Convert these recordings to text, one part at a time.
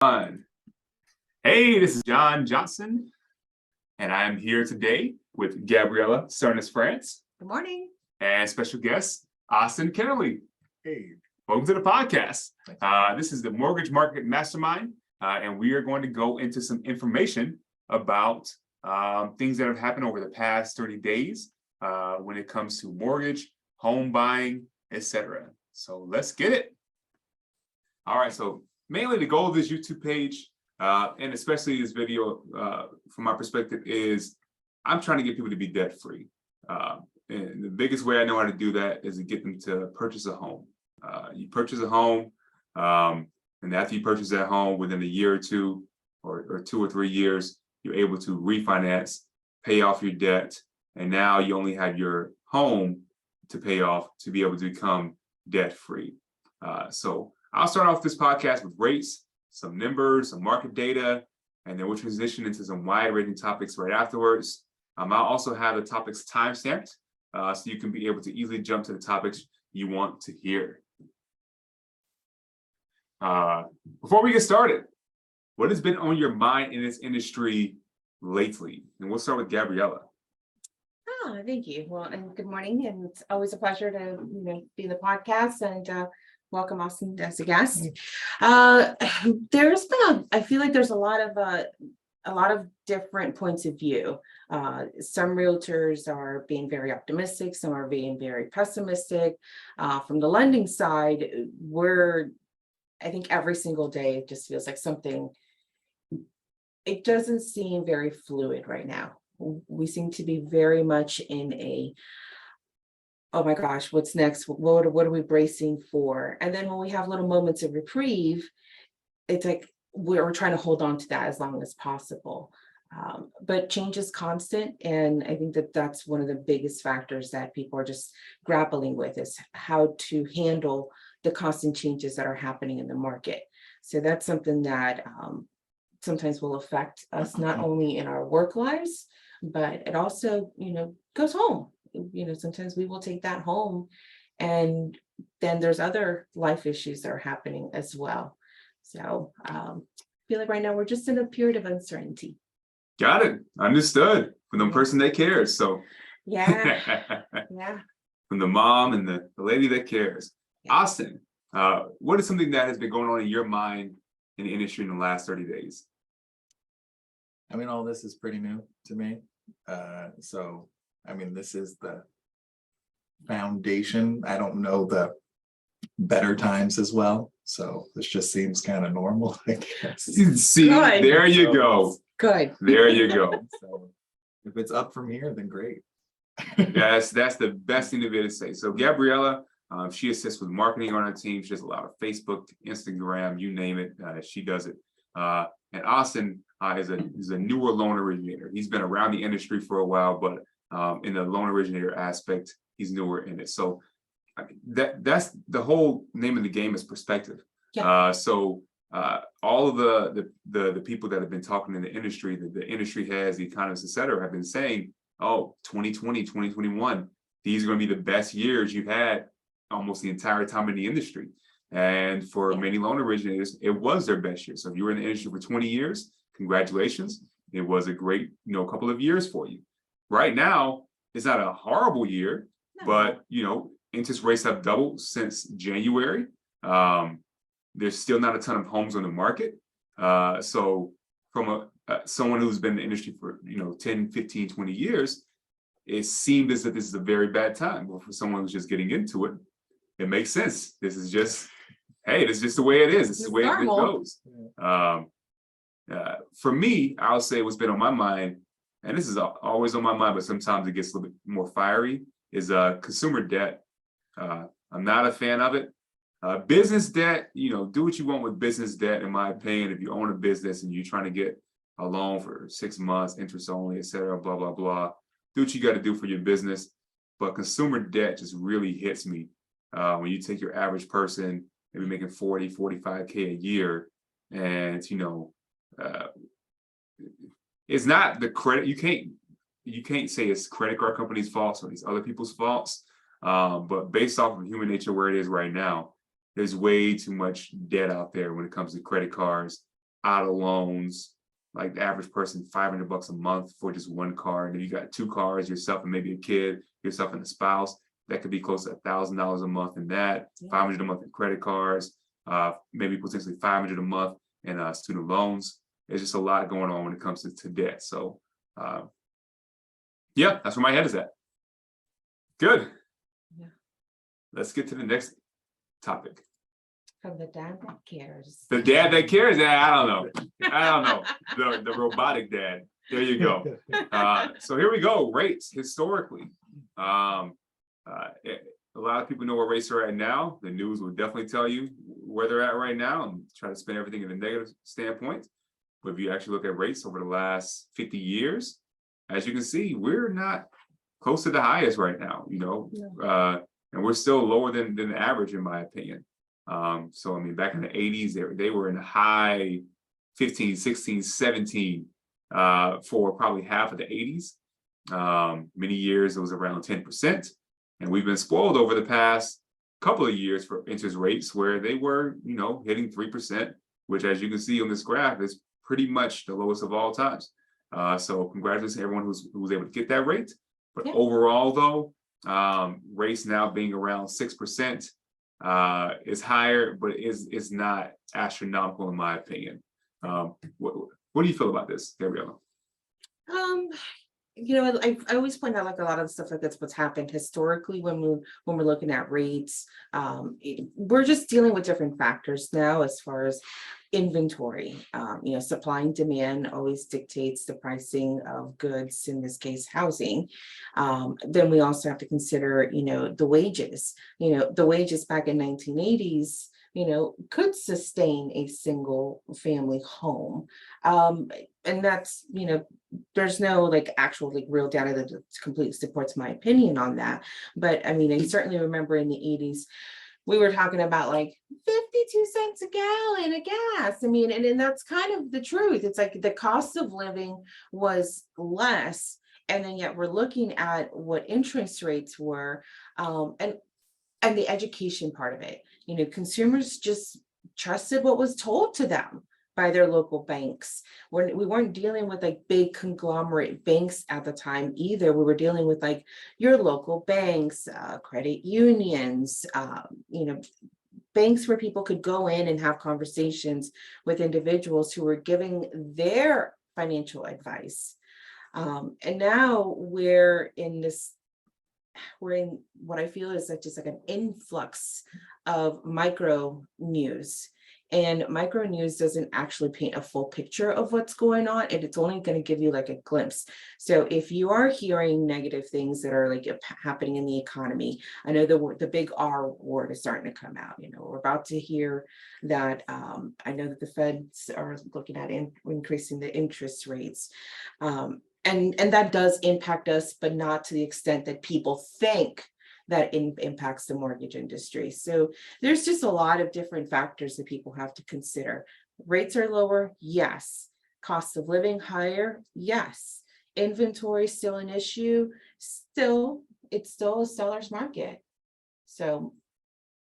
On. Hey, this is Jon Johnson, and I'm here today with Gabriela gcernas-frantz Good morning. and special guest Austin Kennerly. Hey, Welcome to the podcast. This is the Mortgage Market Mastermind, and we are going to go into some information about things that have happened over the past 30 days when it comes to mortgage, home buying, etc. So let's get it. All right, so mainly the goal of this YouTube page, and especially this video, from my perspective, is I'm trying to get people to be debt free. And the biggest way I know how to do that is to get them to purchase a home. You purchase a home, and after you purchase that home, within a year or two, or 2 or 3 years, you're able to refinance, pay off your debt, and now you only have your home to pay off to be able to become debt free. So I'll start off this podcast with rates, some numbers, some market data, and then we'll transition into some wide-ranging topics right afterwards. I'll also have the topics timestamped, so you can be able to easily jump to the topics you want to hear. Before we get started, what has been on your mind in this industry lately? And we'll start with Gabriela. Thank you. Well, and good morning. And it's always a pleasure to be in the podcast and welcome Austin as a guest. There's been I feel like there's a lot of different points of view. Some realtors are being very optimistic, some are being very pessimistic. From the lending side, I think every single day it just feels like something. It doesn't seem very fluid right now. We seem to be very much in a, oh my gosh, what's next? What are we bracing for? And then when we have little moments of reprieve, it's like we're trying to hold on to that as long as possible. But change is constant. And I think that's one of the biggest factors that people are just grappling with, is how to handle the constant changes that are happening in the market. So that's something that sometimes will affect us, not only in our work lives, but it also, goes home. Sometimes we will take that home, and then there's other life issues that are happening as well. So I feel like right now we're just in a period of uncertainty. Got it. Understood. From the person that cares. So Yeah. Yeah. From the mom and the lady that cares. Yeah. Austin, what is something that has been going on in your mind in the industry in the last 30 days? I mean, all this is pretty new to me. So, I mean, this is the foundation. I don't know the better times as well. So this just seems kind of normal, I guess. See, Good. there you go. Good. There you go. So if it's up from here, then great. That's the best thing to be able to say. So Gabriela, she assists with marketing on our team. She does a lot of Facebook, Instagram, you name it. She does it. And Austin is a newer loan originator. He's been around the industry for a while, but in the loan originator aspect, he's newer in it. So that's the whole name of the game, is perspective. Yeah. So all of the people that have been talking in the industry, the industry heads, the economists, et cetera, have been saying, oh, 2020, 2021, these are going to be the best years you've had almost the entire time in the industry. And for many loan originators, it was their best year. So if you were in the industry for 20 years, congratulations. It was a great, couple of years for you. Right now, it's not a horrible year, but interest rates have doubled since January. There's still not a ton of homes on the market. So from someone who's been in the industry for 10, 15, 20 years, it seemed as if this is a very bad time. But for someone who's just getting into it, it makes sense. This is just, hey, this is just the way it is. This is the way it goes. For me, I'll say what's been on my mind, and this is always on my mind, but sometimes it gets a little bit more fiery, is consumer debt. I'm not a fan of it. Business debt, do what you want with business debt, in my opinion. If you own a business and you're trying to get a loan for 6 months, interest only, et cetera, blah, blah, blah, do what you got to do for your business. But consumer debt just really hits me. When you take your average person, maybe making 40, 45K a year, and it's not the credit. You can't say it's credit card companies' faults or these other people's faults. But based off of human nature where it is right now, there's way too much debt out there when it comes to credit cards auto loans, like the average person, $500 a month for just one car. And if you got two cars, yourself and maybe a kid, yourself and a spouse, that could be close to $1,000 a month in that, $500 a month in credit cards, maybe potentially $500 a month in student loans. There's just a lot going on when it comes to debt. So yeah, that's where my head is at. Good. Yeah. Let's get to the next topic. From the dad that cares. The dad that cares? I don't know. The robotic dad. There you go. So here we go. Rates historically. A lot of people know where rates are at now. The news will definitely tell you where they're at right now and try to spin everything in a negative standpoint. But if you actually look at rates over the last 50 years, as you can see, we're not close to the highest right now, and we're still lower than the average, in my opinion. So, I mean, back in the 80s, they were in the high 15, 16, 17 for probably half of the 80s. Many years, it was around 10%. And we've been spoiled over the past couple of years for interest rates where they were, hitting 3%, which, as you can see on this graph, is pretty much the lowest of all times. So congratulations to everyone who was able to get that rate. But overall, though, rates now being around 6% is higher, but is not astronomical, in my opinion. What do you feel about this, Gabriela? I always point out, like, a lot of the stuff like that's what's happened historically when we're looking at rates. We're just dealing with different factors now as far as inventory. Supply and demand always dictates the pricing of goods, in this case, housing. Then we also have to consider, the wages. The wages back in 1980s, could sustain a single family home. And that's, there's no actual real data that completely supports my opinion on that. But I mean, I certainly remember in the 80s, we were talking about 52 cents a gallon of gas. I mean, and that's kind of the truth. It's like the cost of living was less. And then yet we're looking at what interest rates were, and the education part of it. Consumers just trusted what was told to them by their local banks. We weren't dealing with big conglomerate banks at the time either. We were dealing with your local banks, credit unions, banks where people could go in and have conversations with individuals who were giving their financial advice. And now we're in what I feel is just an influx of micro news. And micro news doesn't actually paint a full picture of what's going on, and it's only going to give you a glimpse. So if you are hearing negative things that are happening in the economy, I know the big R word is starting to come out. We're about to hear that. I know that the Feds are looking at increasing the interest rates. And that does impact us, but not to the extent that people think that impacts the mortgage industry. So there's just a lot of different factors that people have to consider. Rates are lower, yes. Cost of living higher, yes. Inventory still an issue, it's still a seller's market. So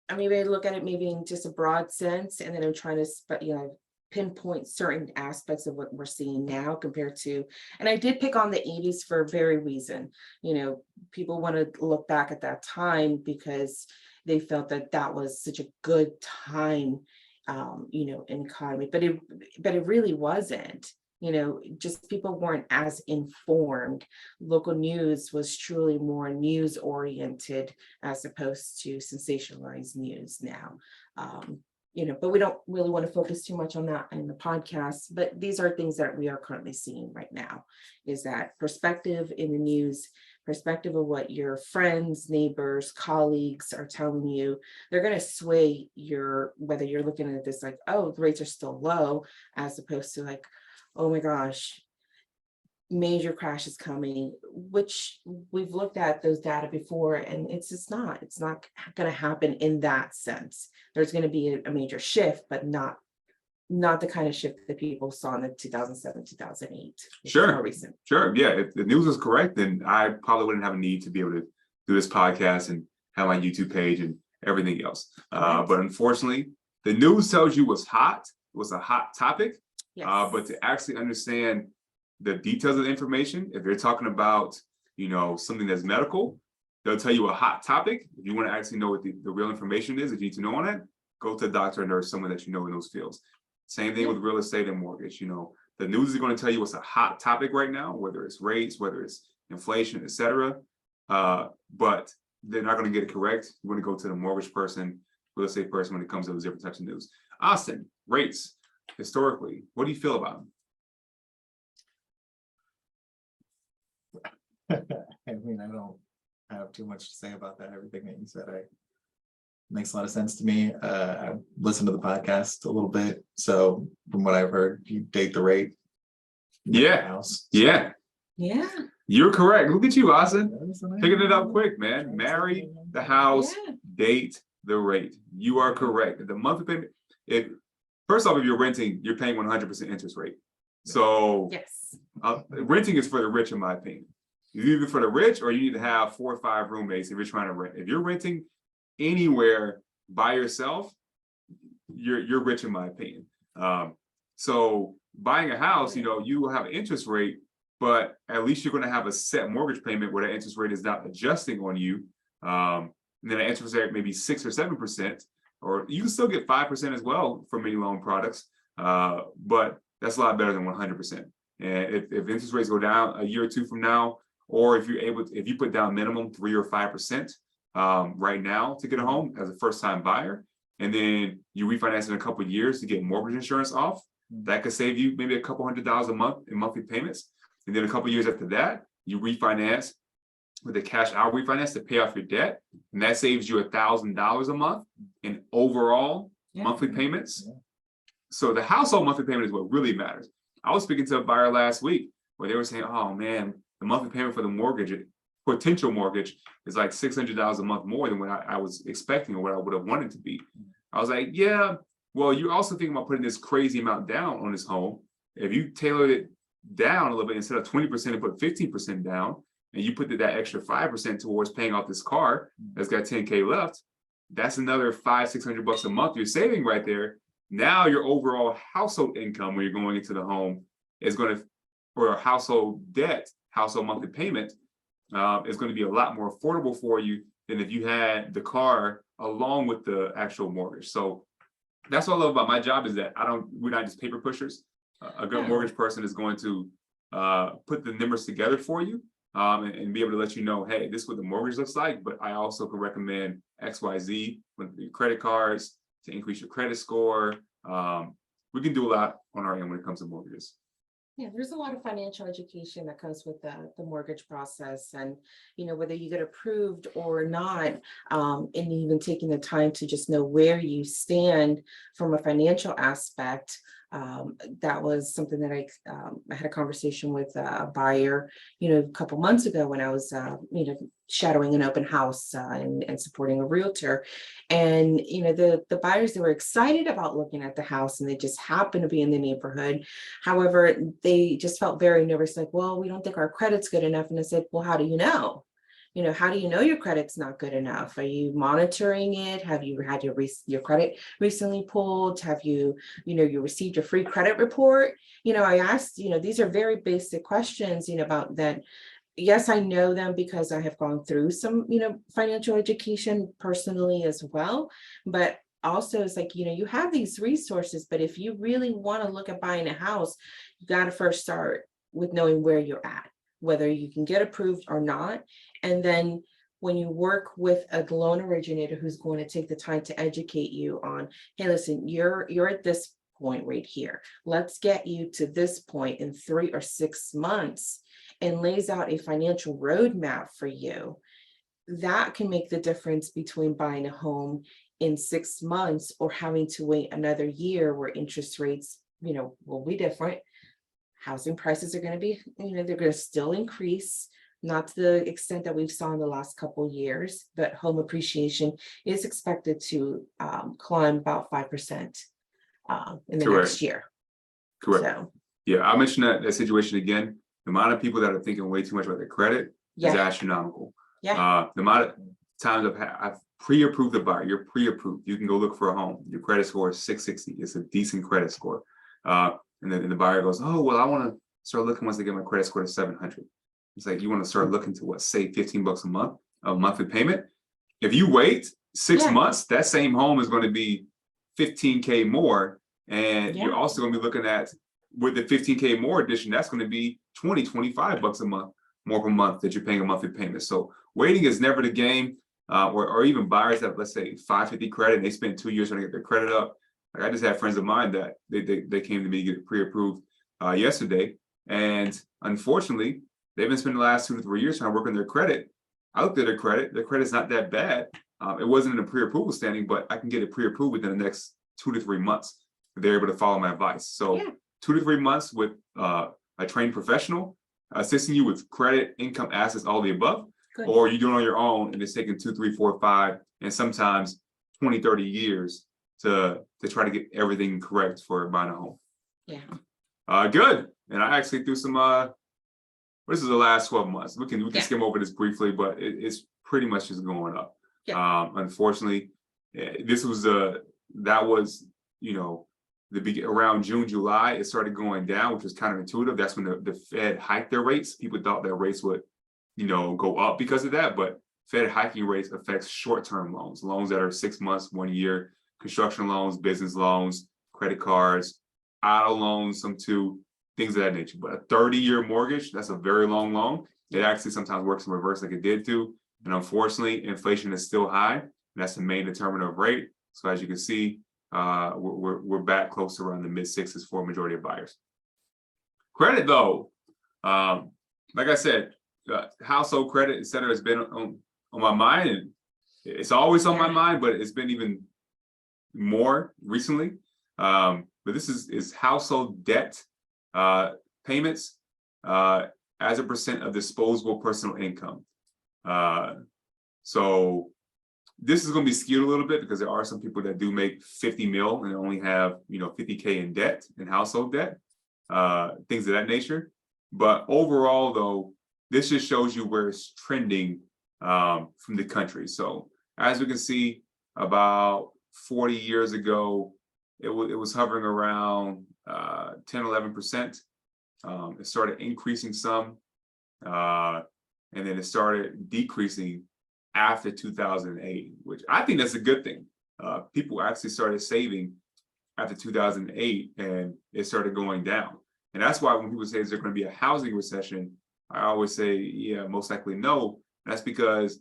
I mean, I look at it maybe in just a broad sense, and then I'm trying to pinpoint certain aspects of what we're seeing now compared to, and I did pick on the 80s for a very reason. People want to look back at that time because they felt that was such a good time, in economy, but it really wasn't. Just people weren't as informed. Local news was truly more news oriented as opposed to sensationalized news now. But we don't really want to focus too much on that in the podcast. But these are things that we are currently seeing right now, is that perspective in the news, perspective of what your friends, neighbors, colleagues are telling you. They're going to sway whether you're looking at this oh, the rates are still low, as opposed to oh my gosh, major crash is coming, which we've looked at those data before, and it's not going to happen in that sense. There's going to be a major shift, but not the kind of shift that people saw in the 2007, 2008. Sure. More recent. Sure. Yeah. If the news is correct, then I probably wouldn't have a need to be able to do this podcast and have my YouTube page and everything else. But unfortunately, the news tells you what's hot, what's a hot topic. But to actually understand the details of the information, if they're talking about, something that's medical, they'll tell you a hot topic. If you want to actually know what the real information is, if you need to know on it, go to a doctor, or nurse, someone that you know in those fields. Same thing with real estate and mortgage. The news is going to tell you what's a hot topic right now, whether it's rates, whether it's inflation, etc. But they're not going to get it correct. You want to go to the mortgage person, real estate person when it comes to those different types of news. Austin, rates, historically, what do you feel about I mean, I don't have too much to say about that. Everything that you said, makes a lot of sense to me. I listened to the podcast a little bit. So from what I've heard, you date the rate. Yeah. House. Yeah. Yeah. You're correct. Look at you, Austin. Picking it up quick, man. Marry the house, date the rate. You are correct. The monthly payment, first off, if you're renting, you're paying 100% interest rate. So Yes. renting is for the rich, in my opinion. It's either for the rich, or you need to have 4 or 5 roommates if you're trying to rent. If you're renting anywhere by yourself, you're rich, in my opinion. So buying a house, you will have an interest rate, but at least you're going to have a set mortgage payment where the interest rate is not adjusting on you. And then the interest rate may be 6 or 7%, or you can still get 5% as well for many loan products. But that's a lot better than 100%. And if interest rates go down a year or two from now, or if you put down minimum 3 or 5% right now to get a home as a first-time buyer, and then you refinance in a couple of years to get mortgage insurance off, that could save you maybe a couple $100s a month in monthly payments. And then a couple of years after that, you refinance with a cash out refinance to pay off your debt, and that saves you $1,000 a month in overall monthly payments. So the household monthly payment is what really matters. I was speaking to a buyer last week where they were saying, "Oh man, the monthly payment for the mortgage, potential mortgage, is like $600 a month more than what I was expecting or what I would have wanted to be." I was like, "Yeah, well, you're also thinking about putting this crazy amount down on this home. If you tailored it down a little bit, instead of 20% and put 15% down, and you put that extra 5% towards paying off this car that's got 10K left, that's another $500-600 a month you're saving right there. Now your overall household income when you're going into the home is going to, or household debt, household monthly payment, is going to be a lot more affordable for you than if you had the car along with the actual mortgage." So that's what I love about my job, is that we're not just paper pushers. A good mortgage person is going to put the numbers together for you, and be able to let you know, hey, this is what the mortgage looks like, but I also can recommend XYZ with your credit cards to increase your credit score. We can do a lot on our end when it comes to mortgages. Yeah, there's a lot of financial education that comes with the mortgage process, and whether you get approved or not, and even taking the time to just know where you stand from a financial aspect. That was something that I had a conversation with a buyer, a couple months ago when I was, shadowing an open house and supporting a realtor. And, the buyers, they were excited about looking at the house and they just happened to be in the neighborhood. However, they just felt very nervous, like, well, we don't think our credit's good enough. And I said, well, how do you know? How do you know your credit's not good enough? Are you monitoring it? Have you had your credit recently pulled? Have you received your free credit report? I asked, these are very basic questions, about that. Yes, I know them because I have gone through some, financial education personally as well. But also it's like, you have these resources, but if you really want to look at buying a house, you got to first start with knowing where you're at, whether you can get approved or not. And then when you work with a loan originator who's going to take the time to educate you on, hey, listen, you're at this point right here. Let's get you to this point in 3 or 6 months, and lays out a financial roadmap for you. That can make the difference between buying a home in 6 months or having to wait another year where interest rates, will be different. Housing prices are going to be, they're going to still increase, not to the extent that we've saw in the last couple of years, but home appreciation is expected to climb about 5% in the Correct. next year. Correct. So, yeah, I'll mention that situation again. The amount of people that are thinking way too much about their credit is astronomical. The amount of times I've pre-approved a buyer, you're pre-approved. You can go look for a home. Your credit score is 660. It's a decent credit score. And then the buyer goes, oh, well, I want to start looking once I get my credit score to 700. It's like, you want to start looking to what, save $15 a month, a monthly payment. If you wait 6 months, that same home is going to be $15K more. And you're also going to be looking at, with the $15K more addition, that's going to be $25 a month more per month that you're paying a monthly payment. So waiting is never the game. Or even buyers that, let's say, 550 credit, and they spend 2 years trying to get their credit up. Like, I just had friends of mine that they came to me to get pre-approved yesterday, and unfortunately, they've been spending the last 2 to 3 years trying to work on their credit. I looked at their credit; their credit's not that bad. It wasn't in a pre-approval standing, but I can get it pre-approved within the next 2 to 3 months if they're able to follow my advice. So 2 to 3 months with a trained professional assisting you with credit, income, assets, all the above. Good. Or you do it on your own and it's taking 2, 3, 4, 5, and sometimes 20, 30 years to try to get everything correct for buying a home. Yeah. Good. And I actually threw some, this is the last 12 months. We can skim over this briefly, but it's pretty much just going up. Yeah. Unfortunately, this was around June, July, it started going down, which was counterintuitive. That's when the Fed hiked their rates. People thought their rates would go up because of that, but Fed hiking rates affects short-term loans that are 6 months, 1 year, construction loans, business loans, credit cards, auto loans, some too, things of that nature. But a 30-year mortgage, that's a very long loan. It actually sometimes works in reverse like it did too. And unfortunately, inflation is still high. And that's the main determinant of rate. So as you can see, we're back close to around the mid-6s for a majority of buyers. Credit though, like I said, household credit, et cetera, has been on my mind, and it's always on my mind, but it's been even more recently. But this is household debt payments as a percent of disposable personal income. So this is going to be skewed a little bit because there are some people that do make 50 mil and only have 50K in debt, in household debt, things of that nature. But overall, though, this just shows you where it's trending from the country. So as we can see, about 40 years ago, it was hovering around 10, 11%. It started increasing some, and then it started decreasing after 2008, which I think that's a good thing. People actually started saving after 2008, and it started going down. And that's why when people say, is there going to be a housing recession? I always say, yeah, most likely no. That's because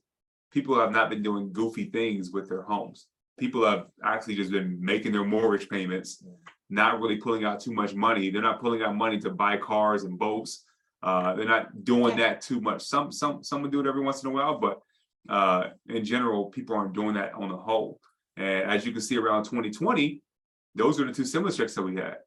people have not been doing goofy things with their homes. People have actually just been making their mortgage payments, not really pulling out too much money. They're not pulling out money to buy cars and boats. They're not doing that too much. Some would do it every once in a while, but in general, people aren't doing that on the whole. And as you can see around 2020, those are the 2 stimulus checks that we had.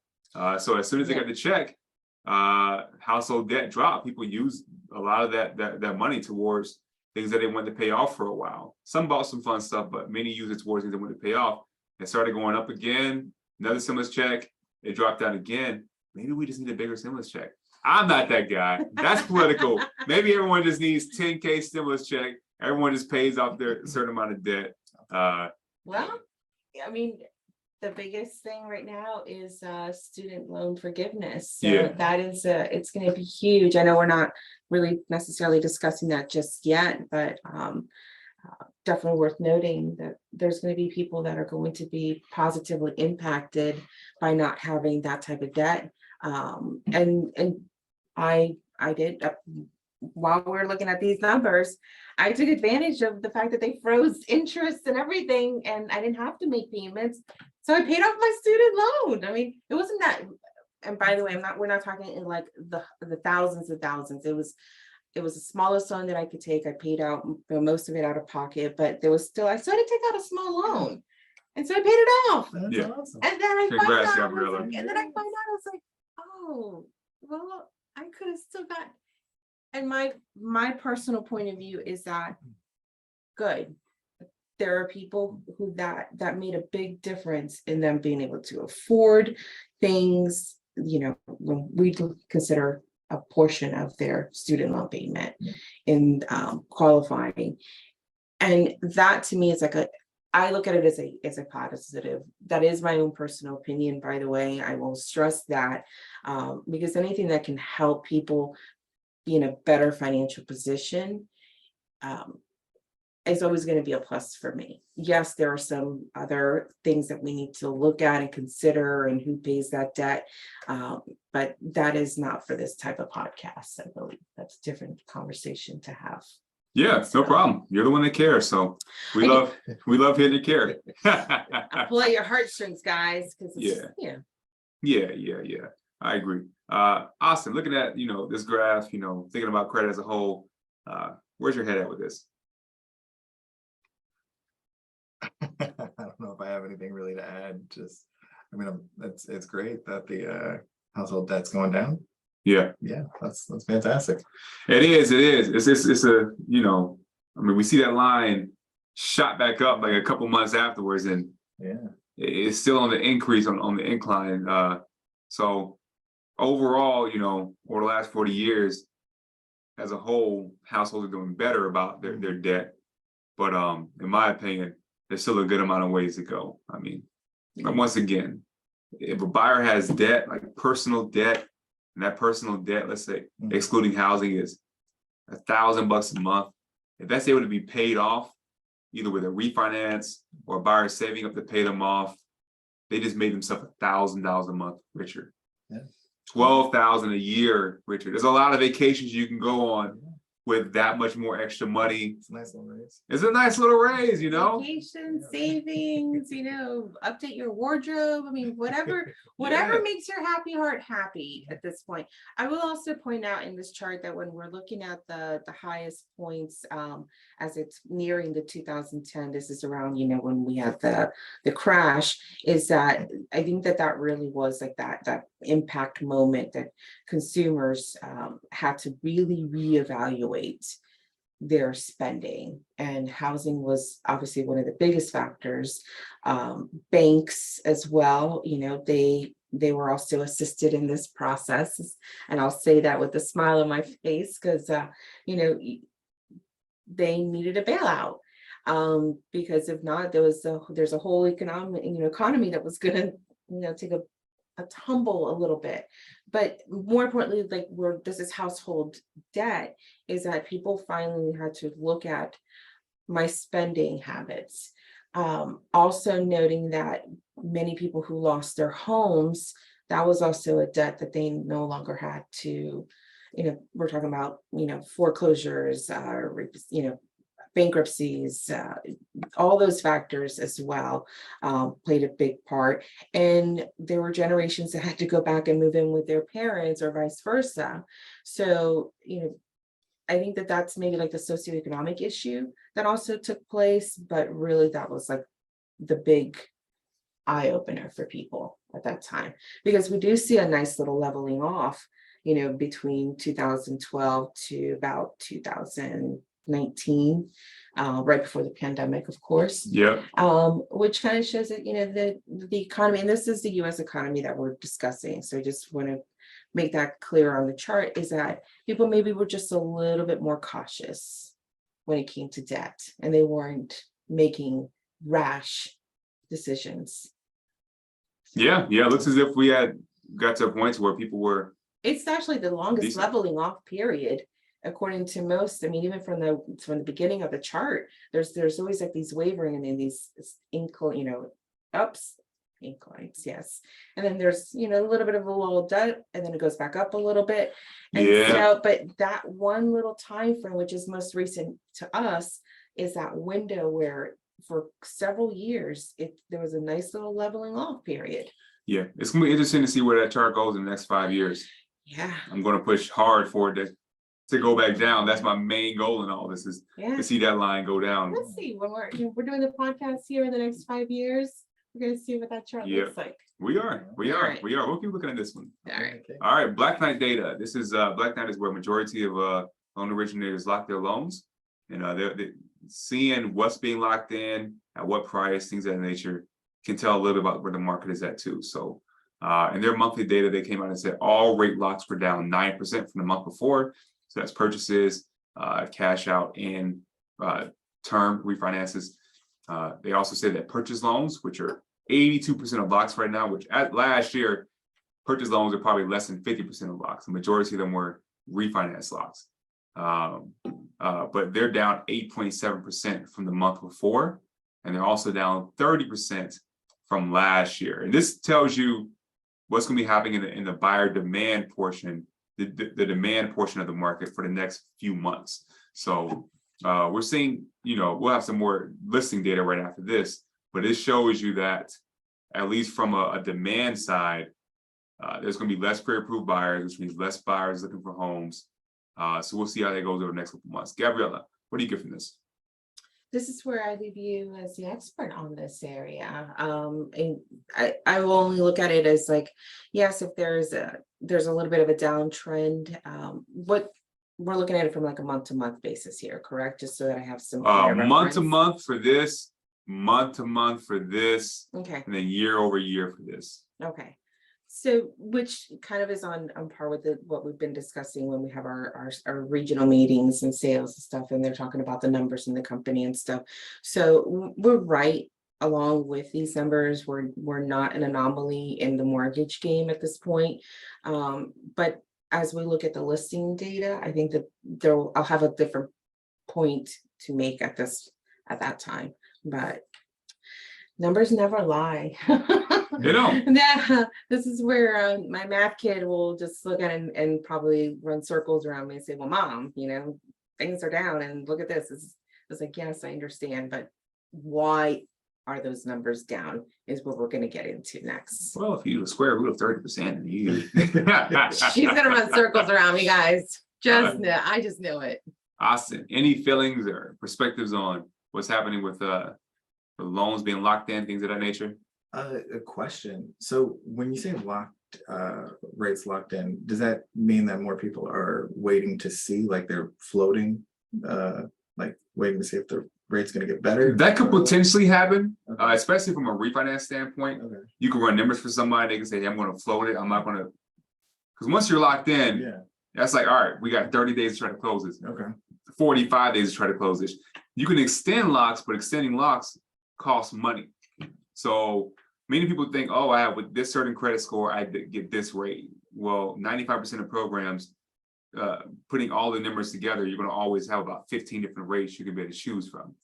So as soon as they got the check, household debt dropped. People used a lot of that money towards things that they wanted to pay off for a while. Some bought some fun stuff, but many used it towards things they wanted to pay off. It started going up again. Another stimulus check, it dropped out again. Maybe we just need a bigger stimulus check. I'm not that guy. That's political. Maybe everyone just needs 10K stimulus check. Everyone just pays off their certain amount of debt. Well, I mean, the biggest thing right now is student loan forgiveness. So that is it's going to be huge. I know we're not really necessarily discussing that just yet, but definitely worth noting that there's going to be people that are going to be positively impacted by not having that type of debt. And I did, while we're looking at these numbers, I took advantage of the fact that they froze interest and everything, and I didn't have to make payments. So I paid off my student loan. I mean, it wasn't that, and by the way, we're not talking in like the thousands of thousands. It was the smallest loan that I could take. I paid out most of it out of pocket, but there was still, I started to take out a small loan. And so I paid it off. That's awesome. And then I Congrats, found out, Gabriela. I was like, oh, well, I could have still got, and my personal point of view is that good. There are people who that made a big difference in them being able to afford things, when we do consider a portion of their student loan payment in qualifying. And that to me is like I look at it as a positive. That is my own personal opinion, by the way. I will stress that, because anything that can help people be in a better financial position, is always going to be a plus for me. Yes, there are some other things that we need to look at and consider, and who pays that debt. But that is not for this type of podcast. I believe that's a different conversation to have. Yeah, no problem. You're the one that cares. So we love hearing you care. I'll pull at your heartstrings, guys, because Yeah. I agree. Austin, looking at, this graph, thinking about credit as a whole, where's your head at with this? I don't know if I have anything really to add. Just, it's great that the household debt's going down. Yeah, That's fantastic. it is. It's a, we see that line shot back up like a couple months afterwards, and it's still on the increase, on the incline. So overall, over the last 40 years, as a whole, households are doing better about their debt. But in my opinion, there's still a good amount of ways to go. Once again, if a buyer has debt, like personal debt, and that personal debt, let's say, excluding housing, is $1,000 a month, if that's able to be paid off, either with a refinance or a buyer saving up to pay them off, they just made themselves $1,000 a month richer. Yeah. $12,000 a year richer. There's a lot of vacations you can go on with that much more extra money. It's a nice little raise. It's a nice little raise, Vacation, savings, update your wardrobe. Whatever makes your happy heart happy at this point. I will also point out in this chart that when we're looking at the highest points, as it's nearing the 2010, this is around, when we had the crash, is that I think that really was like that impact moment that consumers had to really reevaluate their spending, and housing was obviously one of the biggest factors. Banks as well, they were also assisted in this process, and I'll say that with a smile on my face, because they needed a bailout, because if not, there's a whole economy that was going to take a tumble a little bit. But more importantly, like where this is household debt, is that people finally had to look at my spending habits. Also noting that many people who lost their homes, that was also a debt that they no longer had to, we're talking about, foreclosures, bankruptcies, all those factors as well played a big part. And there were generations that had to go back and move in with their parents or vice versa. So, I think that that's maybe like the socioeconomic issue that also took place, but really that was like the big eye opener for people at that time, because we do see a nice little leveling off, between 2012 to about 2019, right before the pandemic, of course. Yeah. Which kind of shows that, the economy, and this is the US economy that we're discussing. So I just want to make that clear on the chart, is that people maybe were just a little bit more cautious when it came to debt, and they weren't making rash decisions. Yeah. It looks as if we had got to a point where people were. It's actually the longest decent leveling off period, according to most. Even from the beginning of the chart, there's always like these wavering and then these ups, inclines, yes. And then there's a little bit of a little debt, and then it goes back up a little bit. And so, but that one little time frame, which is most recent to us, is that window where for several years there was a nice little leveling off period. Yeah, it's gonna be interesting to see where that chart goes in the next 5 years. Yeah, I'm going to push hard for it to go back down. That's my main goal in all this, is to see that line go down. Let's see, when we're doing the podcast here in the next 5 years, we're going to see what that chart looks like. We are. We'll keep looking at this one. All right. Black Knight data. This is Black Knight is where majority of loan originators lock their loans, and they're seeing what's being locked in, at what price, things of that nature, can tell a little bit about where the market is at too. So in their monthly data, they came out and said all rate locks were down 9% from the month before. So that's purchases, cash out, and term refinances. They also say that purchase loans, which are 82% of locks right now, which at last year, purchase loans are probably less than 50% of locks. The majority of them were refinance locks. But they're down 8.7% from the month before, and they're also down 30% from last year. And this tells you what's going to be happening in the buyer demand portion, the demand portion of the market for the next few months. So we're seeing, we'll have some more listing data right after this, but this shows you that at least from a demand side, there's going to be less pre-approved buyers, which means less buyers looking for homes. So we'll see how that goes over the next couple months. Gabriela, what do you get from this? This is where I leave you as the expert on this area. And I will only look at it as like, yes, if there's a little bit of a downtrend, what we're looking at it from like a month-to-month basis here, correct? Just so that I have some month to month for this, month to month for this, okay, and then year over year for this. okay. So, which kind of is on par with what we've been discussing when we have our regional meetings and sales and stuff, and they're talking about the numbers in the company and stuff. So we're right along with these numbers. We're not an anomaly in the mortgage game at this point. But as we look at the listing data, I think that I'll have a different point to make at that time. But numbers never lie. Yeah, this is where my math kid will just look at it and probably run circles around me and say, well, mom, things are down and look at this. It's like, yes, I understand, but why are those numbers down is what we're going to get into next. Well, if you do a square root of 30%, you she's gonna run circles around me, guys. I just know it. Austin, any feelings or perspectives on what's happening with the loans being locked in, things of that nature? A question. So when you say rates locked in, does that mean that more people are waiting to see, like they're floating, like waiting to see if the rate's going to get better? That could potentially happen, Okay. especially from a refinance standpoint. Okay. You can run numbers for somebody. They can say, hey, I'm going to float it. I'm not going to, because once you're locked in, Yeah. that's like, all right, we got 30 days to try to close this. Okay. 45 days to try to close this. You can extend locks, but extending locks costs money. So many people think, oh, I have with this certain credit score, I get this rate. Well, 95% of programs, putting all the numbers together, you're going to always have about 15 different rates you can be able to choose from.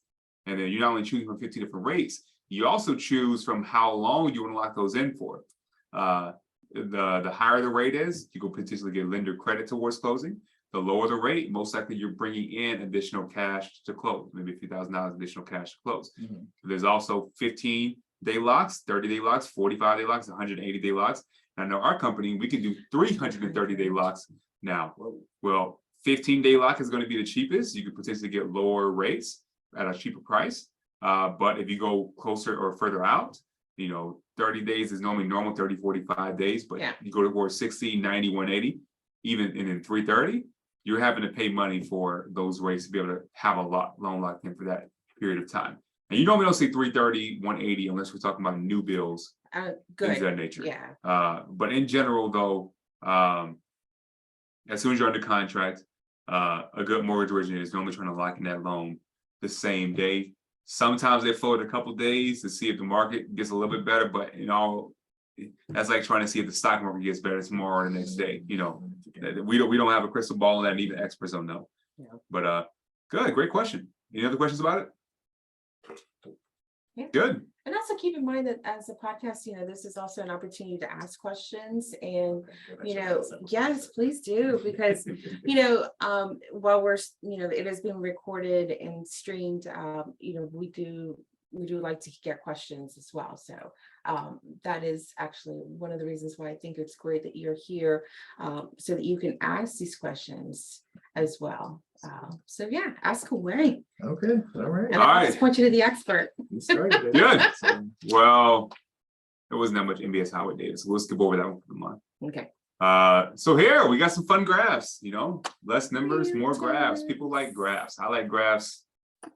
And then you're not only choosing from 15 different rates, you also choose from how long you want to lock those in for. The higher the rate is, you can potentially get lender credit towards closing. The lower the rate, most likely you're bringing in additional cash to close, maybe $50,000 additional cash to close. Mm-hmm. There's also 15-day locks, 30-day locks, 45-day locks, 180-day locks. And I know our company, we can do 330-day locks now. Well, 15-day lock is going to be the cheapest. You could potentially get lower rates at a cheaper price. But if you go closer or further out, 30 days is normally normal, 30, 45 days, but yeah, you go towards 60, 90, 180, even and then 330, you're having to pay money for those rates to be able to have a loan locked in for that period of time. And you normally don't see 330, 180 unless we're talking about new bills, good. things of that nature. Yeah. But in general, though, as soon as you're under contract, a good mortgage originator is normally trying to lock in that loan the same day. Sometimes they float a couple days to see if the market gets a little bit better, but that's like trying to see if the stock market gets better tomorrow or the next day. We don't have a crystal ball on that, and even experts don't know. Yeah. But good, great question. Any other questions about it? Yeah. Good. And also keep in mind that as a podcast, this is also an opportunity to ask questions. And, yes, please do, because, while we're, it has been recorded and streamed, we do like to get questions as well. So that is actually one of the reasons why I think it's great that you're here, so that you can ask these questions as well. So yeah, ask away. Okay. All right. And I just point you to the expert. You started it. Good. Well, there wasn't that much MBS highway data, so we'll skip over that one for the month. Okay. So here we got some fun graphs, less numbers, more graphs. People like graphs. I like graphs.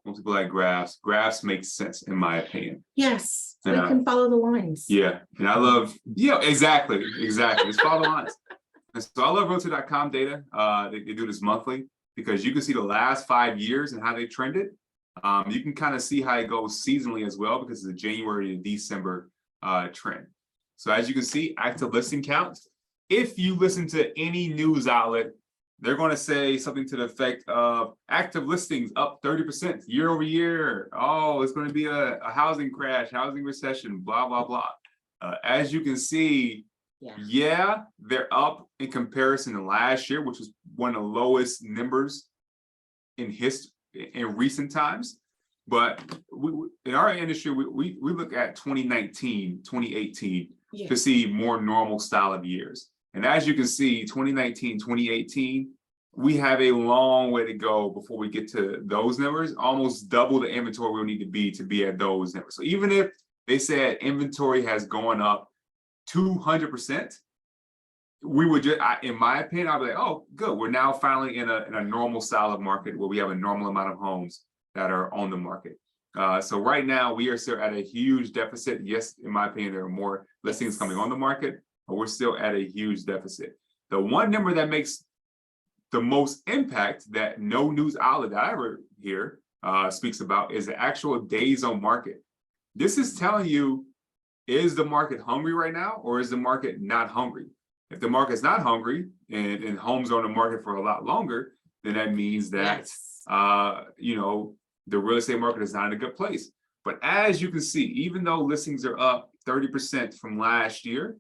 Most people like graphs. Graphs make sense, in my opinion. Yes, we can follow the lines. Yeah, and I love, exactly. Just follow the lines. And so I love Realtor.com data. They do this monthly because you can see the last 5 years and how they trended. You can kind of see how it goes seasonally as well, because it's a January to December trend. So as you can see, active listing counts. If you listen to any news outlet, they're going to say something to the effect of active listings up 30% year over year. Oh, it's going to be a housing crash, housing recession, blah, blah, blah. As you can see, yeah, they're up in comparison to last year, which was one of the lowest numbers in history in recent times. But in our industry, we look at 2019, 2018 to see more normal style of years. And as you can see, 2019, 2018, we have a long way to go before we get to those numbers, almost double the inventory we'll need to be at those numbers. So even if they said inventory has gone up 200%, we would just, in my opinion, I'd be like, oh, good. We're now finally in a normal style of market where we have a normal amount of homes that are on the market. So right now we are still at a huge deficit. Yes, in my opinion, there are more listings coming on the market, but we're still at a huge deficit. The one number that makes the most impact that no news outlet that I ever hear speaks about is the actual days on market. This is telling you, is the market hungry right now, or is the market not hungry? If the market's not hungry and homes are on the market for a lot longer, then that means that you know, the real estate market is not in a good place. But as you can see, even though listings are up 30% from last year,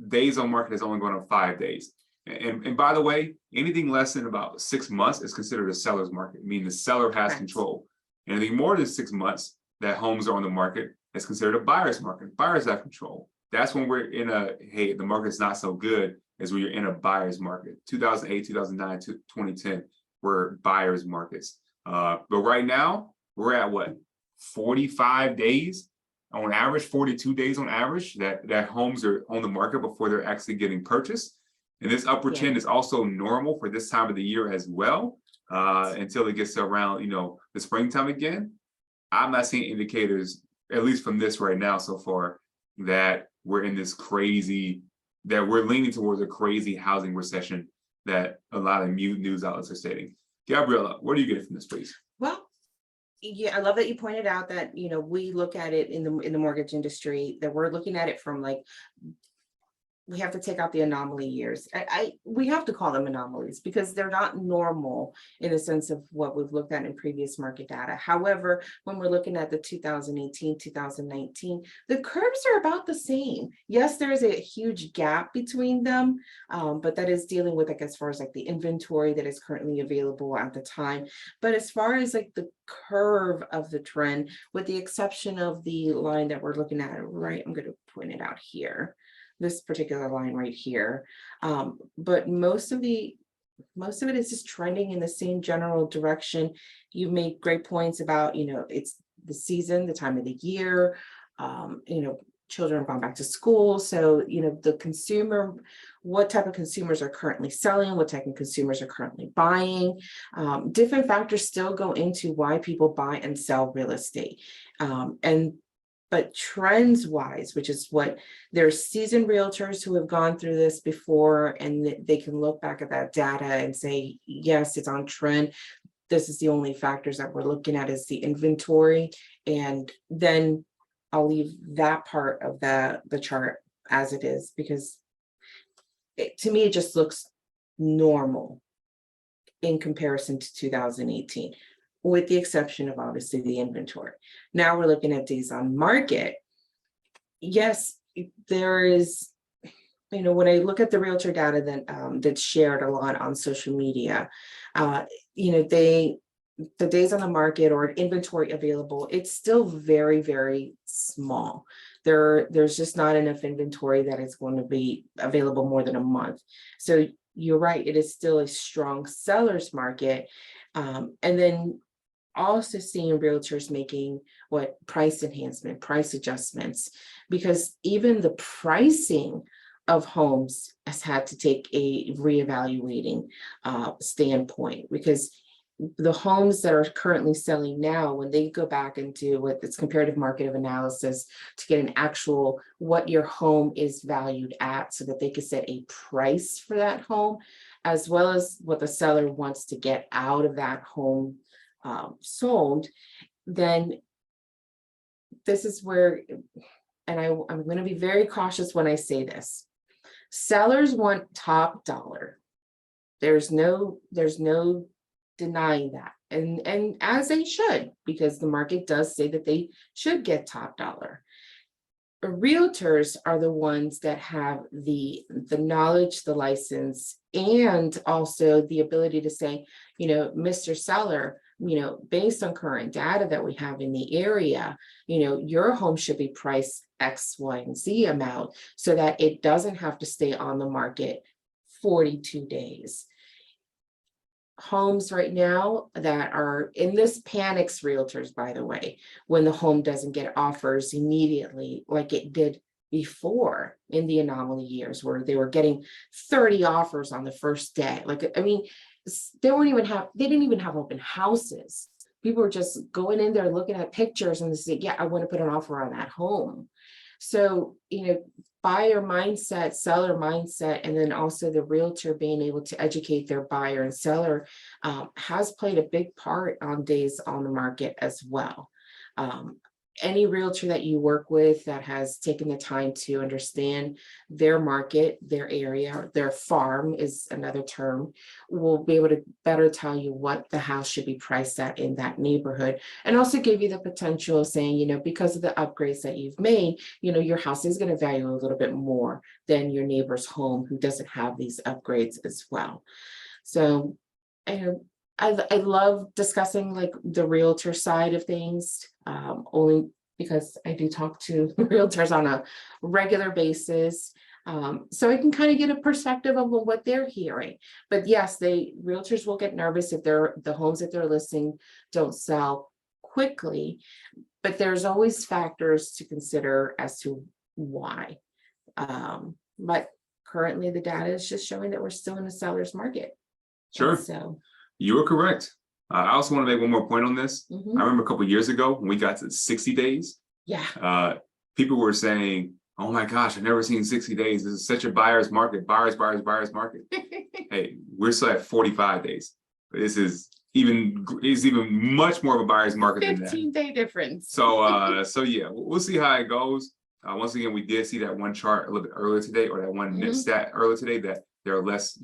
days on market has only gone up 5 days. And by the way, anything less than about 6 months is considered a seller's market, meaning the seller has control. Anything more than 6 months that homes are on the market is considered a buyer's market. Buyers have control. That's when we're in a, hey, the market's not so good, as when you're in a buyer's market. 2008, 2009, 2010 were buyer's markets. But right now, we're at what, 45 days on average, 42 days on average that homes are on the market before they're actually getting purchased. And this upward trend is also normal for this time of the year as well, until it gets to around, you know, the springtime again. I'm not seeing indicators, at least from this right now so far, that we're in this crazy, that we're leaning towards a crazy housing recession that a lot of news outlets are stating. Gabriela, what do you get from this, please? Well, yeah, I love that you pointed out that, you know, we look at it in the mortgage industry, that we're looking at it from like, we have to take out the anomaly years. We have to call them anomalies because they're not normal in the sense of what we've looked at in previous market data. However, when we're looking at the 2018, 2019, the curves are about the same. Yes, there is a huge gap between them, but that is dealing with, like, as far as like the inventory that is currently available at the time. But as far as like the curve of the trend, with the exception of the line that we're looking at, right, I'm going to point it out here, this particular line right here, but most of it is just trending in the same general direction. You make great points about, you know, it's the season, the time of the year, you know, children have gone back to school, so, you know, the consumer, what type of consumers are currently selling, what type of consumers are currently buying, different factors still go into why people buy and sell real estate, but trends wise, which is what there's seasoned realtors who have gone through this before, and they can look back at that data and say, yes, it's on trend. This is the only factors that we're looking at is the inventory. And then I'll leave that part of the chart as it is, because to me, it just looks normal in comparison to 2018. With the exception of obviously the inventory. Now we're looking at days on market. Yes, there is, you know, when I look at the realtor data that that's shared a lot on social media, you know, the days on the market or inventory available, it's still very, very small. There's just not enough inventory that is going to be available more than a month. So you're right, it is still a strong seller's market. And then also seeing realtors making price enhancement, price adjustments, because even the pricing of homes has had to take a reevaluating standpoint, because the homes that are currently selling now, when they go back and do what it's comparative market analysis to get an actual what your home is valued at, so that they can set a price for that home, as well as what the seller wants to get out of that home sold, then this is where, and I'm going to be very cautious when I say this. Sellers want top dollar. There's no denying that. And as they should, because the market does say that they should get top dollar. Realtors are the ones that have the knowledge, the license, and also the ability to say, Mr. Seller, based on current data that we have in the area, your home should be priced X, Y, and Z amount so that it doesn't have to stay on the market 42 days. Homes right now that are in this panics realtors, by the way, when the home doesn't get offers immediately like it did before in the anomaly years where they were getting 30 offers on the first day. Like, I mean, they didn't even have open houses. People were just going in there looking at pictures and they say, yeah, I want to put an offer on that home. So, buyer mindset, seller mindset, and then also the realtor being able to educate their buyer and seller has played a big part on days on the market as well. Any realtor that you work with that has taken the time to understand their market, their area, their farm is another term, will be able to better tell you what the house should be priced at in that neighborhood, and also give you the potential of saying, because of the upgrades that you've made, your house is going to value a little bit more than your neighbor's home who doesn't have these upgrades as well. So, I love discussing like the realtor side of things, only because I do talk to realtors on a regular basis. So I can kind of get a perspective of what they're hearing. But yes, realtors will get nervous if the homes that they're listing don't sell quickly, but there's always factors to consider as to why. But currently the data is just showing that we're still in a seller's market. Sure. And so you are correct. I also want to make one more point on this. mhm. I remember a couple of years ago when we got to 60 days, Yeah. people were saying, oh my gosh, I've never seen 60 days. This is such a buyer's market, buyer's market. Hey, we're still at 45 days. This is even much more of a buyer's market than that. 15-day difference. So yeah, we'll see how it goes. Once again, we did see that one chart a little bit earlier today, or that one Mhm. stat earlier today, that there are less,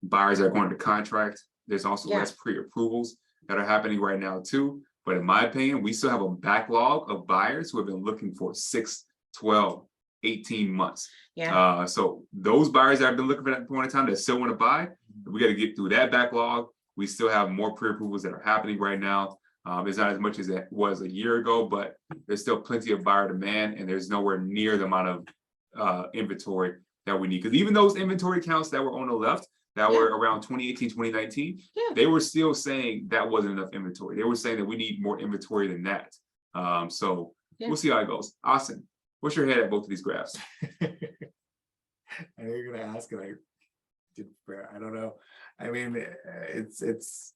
buyers that are going to contract. There's also Yeah. less pre-approvals that are happening right now too. But in my opinion, we still have a backlog of buyers who have been looking for 6, 12, 18 months. Yeah. So those buyers that have been looking for that point in time that still want to buy, we got to get through that backlog. We still have more pre-approvals that are happening right now. It's not as much as it was a year ago, but there's still plenty of buyer demand, and there's nowhere near the amount of inventory that we need. Because even those inventory counts that were on the left, that were around 2018, 2019, they were still saying that wasn't enough inventory. They were saying that we need more inventory than that. So we'll see how it goes. Austin, what's your head at both of these graphs? I know you're gonna ask, and I don't know. I mean, it's.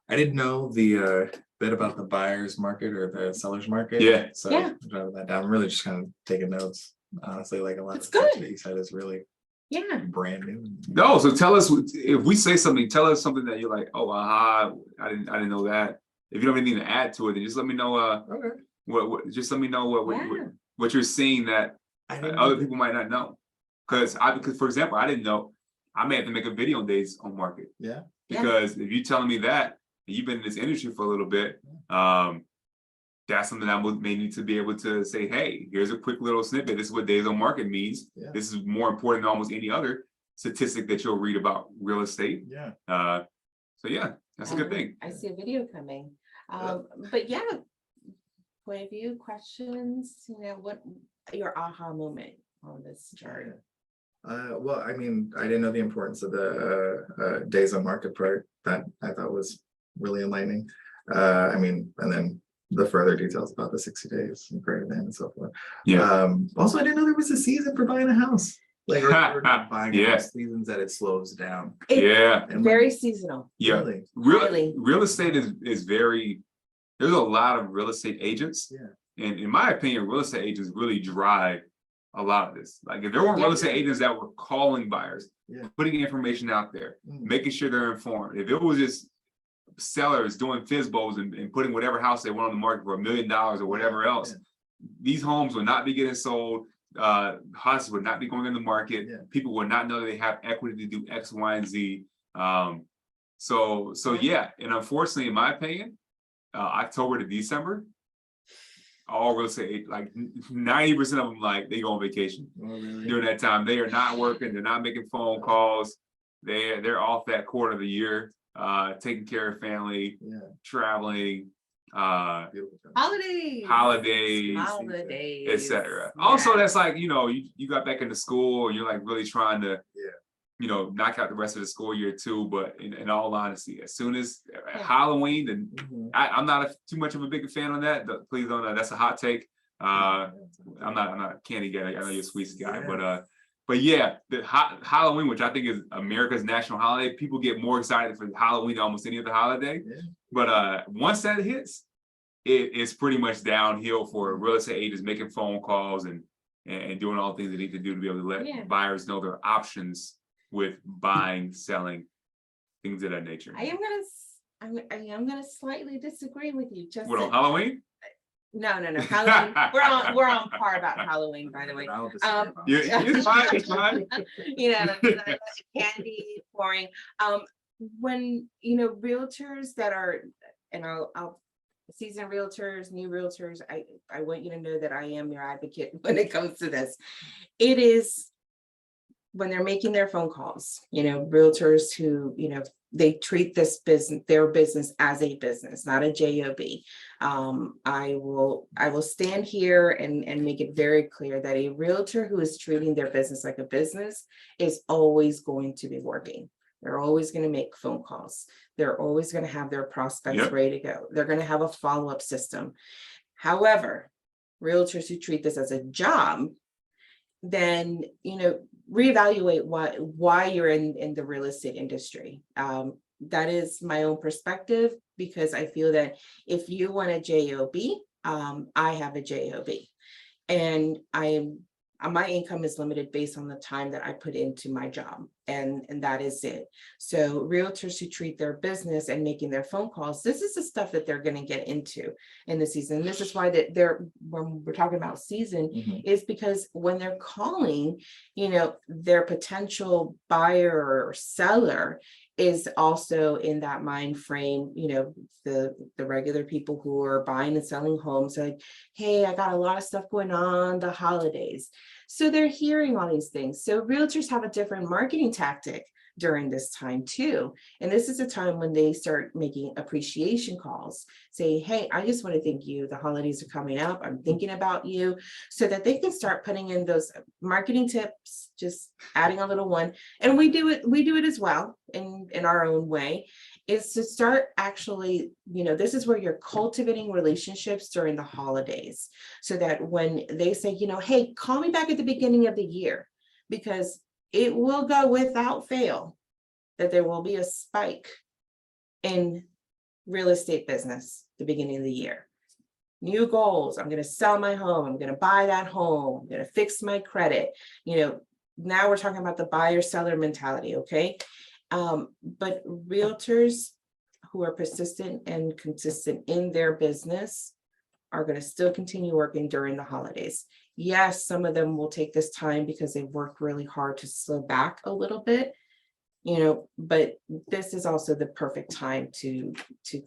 I didn't know the bit about the buyer's market or the seller's market. Yeah. So Yeah. I'm jotting that down. I'm really just kind of taking notes. Honestly, like a lot It's of stuff good. that you said is really Yeah. brand new. No, so tell us, if we say something, tell us something that you're like, oh, aha, I didn't know that. If you don't even need to add to it, then just let me know. Okay. Just let me know Yeah. what you're seeing that I didn't other know people might not know. Because for example, I didn't know. I may have to make a video on days on market. Yeah. Because if you're telling me that, and you've been in this industry for a little bit, that's something I may need to be able to say, hey, here's a quick little snippet. This is what days on market means. Yeah. This is more important than almost any other statistic that you'll read about real estate. Yeah. So yeah, that's a good thing. I see a video coming. But yeah, point of view, questions, what your aha moment on this chart? Well, I mean, I didn't know the importance of the days on market part. That I thought was really enlightening. I mean, and then the further details about the 60 days and greater than and so forth. Yeah. Also, I didn't know there was a season for buying a house. Like, or not buying a house, seasons that it slows down. Yeah. And Very seasonal. Yeah. Really? Real estate is very, there's a lot of real estate agents. Yeah. And in my opinion, real estate agents really drive a lot of this. Like if there weren't real estate agents that were calling buyers, putting information out there, making sure they're informed. If it was just sellers doing FISBOs and putting whatever house they want on the market for $1 million or whatever else. These homes will not be getting sold. Houses would not be going in the market. People would not know that they have equity to do X, Y, and Z. So yeah, and unfortunately, in my opinion, October to December, all real estate, like 90% of them, like they go on vacation during that time. They are not working. They're not making phone calls. They're off that quarter of the year, taking care of family, traveling, holidays, etc. Also, that's like, you got back into school and you're like really trying to knock out the rest of the school year too. But in all honesty, as soon as Halloween, then I'm not too much of a big fan on that. Please don't. That's a hot take. I'm not a candy guy. I know you're a sweets guy, but yeah, the Halloween, which I think is America's national holiday, people get more excited for Halloween than almost any other holiday. But once that hits, it's pretty much downhill for real estate agents making phone calls and doing all the things they need to do to be able to let buyers know their options with buying, selling, things of that nature. I am gonna slightly disagree with you. Just on Halloween? No. Halloween. we're on par about Halloween, by the way. It's fine. The candy pouring. When realtors that are, and I'll seasoned realtors, new realtors, I want you to know that I am your advocate when it comes to this. It is when they're making their phone calls, realtors who, they treat their business as a business, not a job. I will stand here and make it very clear that a realtor who is treating their business like a business is always going to be working. They're always going to make phone calls. They're always going to have their prospects ready to go. They're going to have a follow-up system. However, realtors who treat this as a job, then, reevaluate why you're in the real estate industry. That is my own perspective, because I feel that if you want a job, I have a job, and my income is limited based on the time that I put into my job, and that is it. So realtors who treat their business and making their phone calls, this is the stuff that they're going to get into in the season. This is why when we're talking about season, is because when they're calling, their potential buyer or seller is also in that mind frame. The regular people who are buying and selling homes, like, hey, I got a lot of stuff going on the holidays. So they're hearing all these things. So realtors have a different marketing tactic during this time too. And this is a time when they start making appreciation calls, say, hey, I just want to thank you. The holidays are coming up. I'm thinking about you, so that they can start putting in those marketing tips, just adding a little one. And we do it as well in our own way, is to start actually, this is where you're cultivating relationships during the holidays, so that when they say, hey, call me back at the beginning of the year, because it will go without fail that there will be a spike in real estate business at the beginning of the year. New goals. I'm going to sell my home. I'm going to buy that home. I'm going to fix my credit. Now we're talking about the buyer seller mentality. Okay. But realtors who are persistent and consistent in their business are going to still continue working during the holidays. Yes, some of them will take this time because they've worked really hard to slow back a little bit, but this is also the perfect time to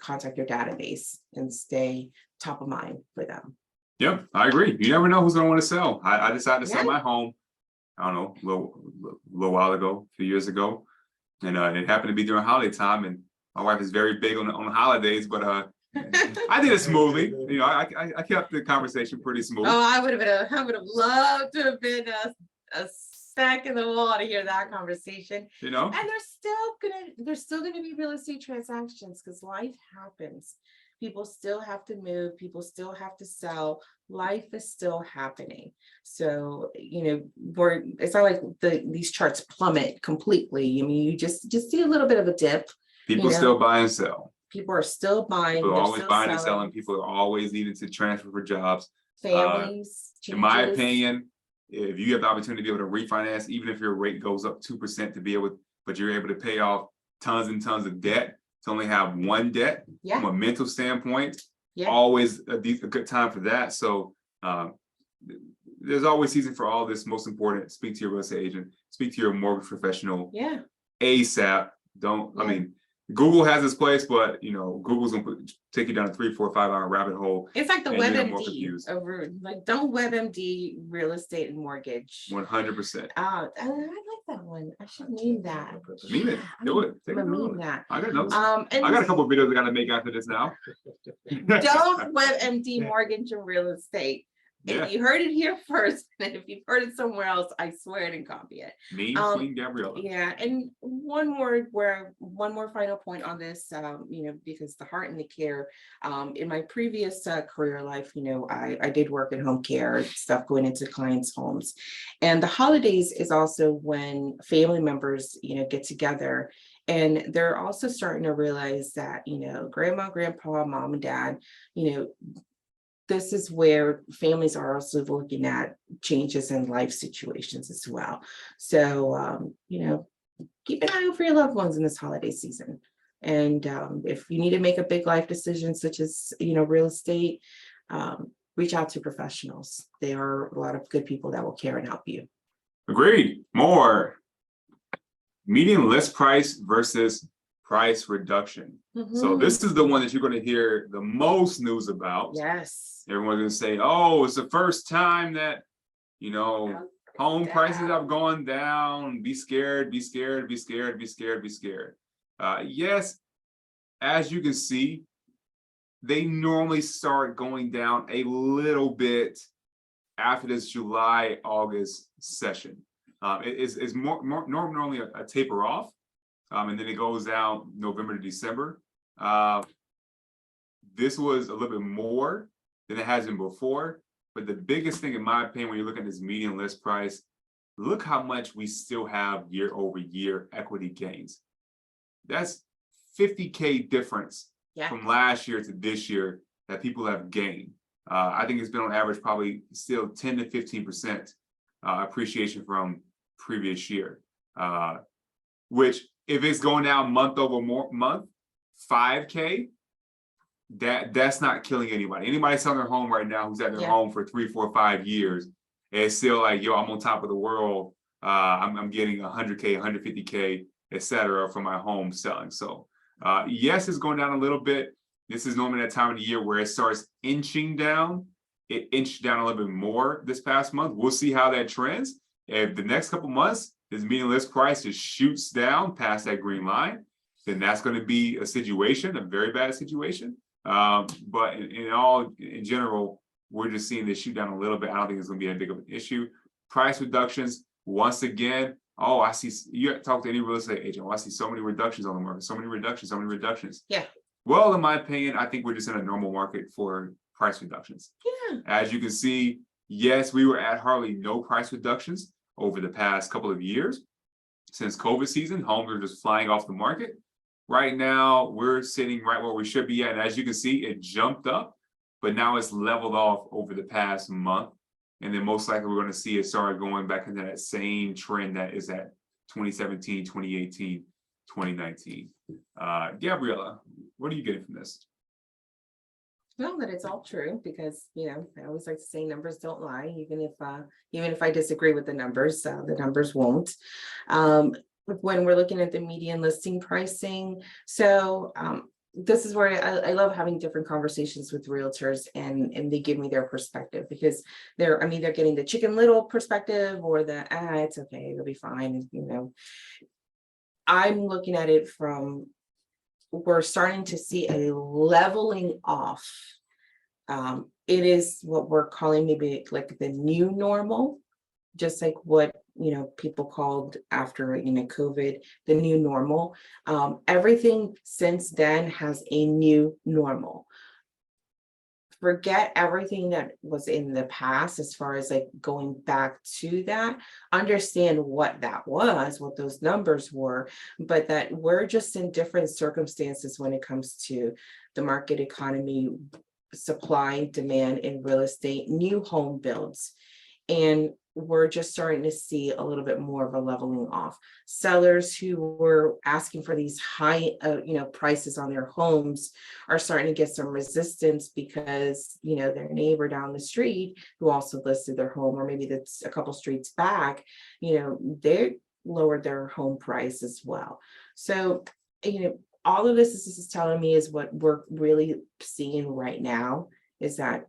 contact your database and stay top of mind for them. Yeah, I agree. You never know who's going to want to sell. I decided to sell my home, I don't know, a little while ago, a few years ago. And it happened to be during holiday time. And my wife is very big on holidays, but I did it smoothly. I kept the conversation pretty smooth. Oh, I would have loved to have been a stack in the wall to hear that conversation. And there's still gonna be real estate transactions, because life happens. People still have to move. People still have to sell. Life is still happening. So, it's not like these charts plummet completely. I mean, you just see a little bit of a dip. People still buy and sell. People are still buying. People are always buying and selling. People are always needing to transfer for jobs. Families. In my opinion, if you have the opportunity to be able to refinance, even if your rate goes up 2% but you're able to pay off tons and tons of debt, to only have one debt from Yeah, a mental standpoint. yeah, Always a good time for that. So there's always season for all this. Most important, speak to your real estate agent, speak to your mortgage professional yeah. ASAP. Don't, I Yeah. mean, Google has its place, but Google's gonna take you down a 3, 4, 5 hour rabbit hole. It's like the And you're more WebMD confused. over, like, don't WebMD real estate and mortgage. 100%. I like that one. I should name that. Meme it. Do it. Take I'm it gonna on. meme that. I got notes. And I got a couple of videos I gotta make after this now. don't WebMD mortgage and real estate. Yeah. If you heard it here first, and if you've heard it somewhere else, I swear I didn't copy it. Me, Queen Gabriela. Yeah, and one more final point on this, because the heart and the care, in my previous career life, I did work in home care stuff going into clients' homes, and the holidays is also when family members, get together, and they're also starting to realize that, grandma, grandpa, mom and dad, this is where families are also looking at changes in life situations as well. So, keep an eye out for your loved ones in this holiday season. And if you need to make a big life decision, such as, real estate, reach out to professionals. There are a lot of good people that will care and help you. Agreed. More. Median list price versus price reduction. So this is the one that you're going to hear the most news about. Yes. Everyone's going to say, oh, it's the first time that, home prices have gone down. Be scared, be scared, be scared, be scared, be scared. Yes, as you can see, they normally start going down a little bit after this July, August session. It's normally a taper off, and then it goes down November to December. This was a little bit more than it has been before. But the biggest thing, in my opinion, when you look at this median list price, look how much we still have year over year equity gains. That's 50K difference from last year to this year that people have gained. I think it's been on average probably still 10 to 15% appreciation from previous year, which if it's going down month over month, 5K, that's not killing anybody. Anybody selling their home right now who's at their home for 3, 4, 5 years, it's still like, yo, I'm on top of the world. I'm getting 100K, 150K, etc. from my home selling. So yes, it's going down a little bit. This is normally that time of the year where it starts inching down. It inched down a little bit more this past month. We'll see how that trends. If the next couple months, this median list price just shoots down past that green line, then that's going to be a situation, a very bad situation. But in general, we're just seeing this shoot down a little bit. I don't think it's going to be a big of an issue. Price reductions, once again, I see, you talk to any real estate agent, I see so many reductions on the market, so many reductions. Yeah. Well, in my opinion, I think we're just in a normal market for price reductions. Yeah. As you can see, yes, we were at hardly no price reductions over the past couple of years. Since COVID season, homes are just flying off the market. Right now, we're sitting right where we should be at. And as you can see, it jumped up, but now it's leveled off over the past month. And then most likely we're going to see it start going back into that same trend that is at 2017, 2018, 2019. Gabriela, what are you getting from this? Well, that it's all true, because I always like to say numbers don't lie, even if I disagree with the numbers won't. When we're looking at the median listing pricing, so this is where I love having different conversations with realtors, and they give me their perspective, because they're getting the Chicken Little perspective, or the it's okay, it'll be fine. I'm looking at it from, we're starting to see a leveling off. It is what we're calling maybe like the new normal, just like what people called after COVID the new normal. Everything since then has a new normal. Forget everything that was in the past as far as like going back to that. Understand what that was, what those numbers were, but that we're just in different circumstances when it comes to the market economy, supply, demand in real estate, new home builds. And we're just starting to see a little bit more of a leveling off. Sellers who were asking for these high, prices on their homes are starting to get some resistance because, their neighbor down the street who also listed their home, or maybe that's a couple streets back, they lowered their home price as well. So, all of this is telling me is what we're really seeing right now is that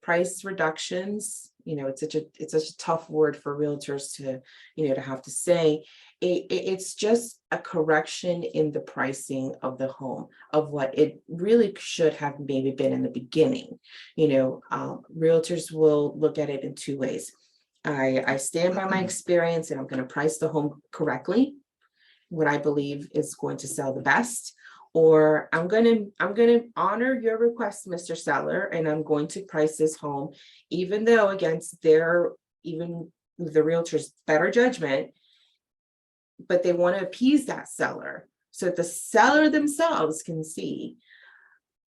price reductions, it's such a tough word for realtors to have to say. It's just a correction in the pricing of the home of what it really should have maybe been in the beginning. Realtors will look at it in two ways. I stand by my experience and I'm going to price the home correctly, what I believe is going to sell the best, or I'm gonna honor your request, Mr. Seller, and I'm going to price this home, even though against even the realtor's better judgment, but they want to appease that seller so that the seller themselves can see,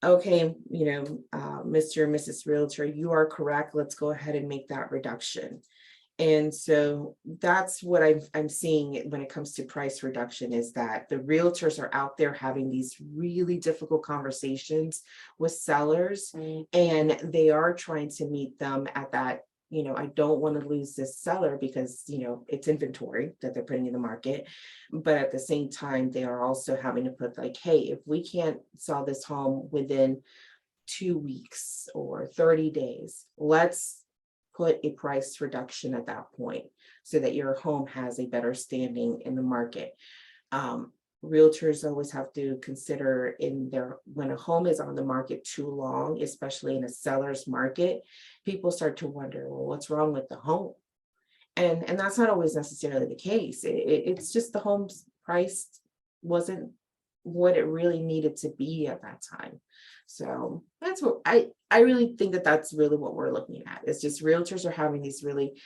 okay, Mr. and Mrs. Realtor, you are correct. Let's go ahead and make that reduction. And so that's what I'm seeing when it comes to price reduction, is that the realtors are out there having these really difficult conversations with sellers, and they are trying to meet them at that, I don't want to lose this seller because, it's inventory that they're putting in the market. But at the same time, they are also having to put like, hey, if we can't sell this home within 2 weeks or 30 days, let's put a price reduction at that point so that your home has a better standing in the market. Realtors always have to consider when a home is on the market too long, especially in a seller's market, people start to wonder, well, what's wrong with the home? And that's not always necessarily the case. It's just the home's price wasn't what it really needed to be at that time. So that's what I really think that's really what we're looking at. It's just realtors are having these really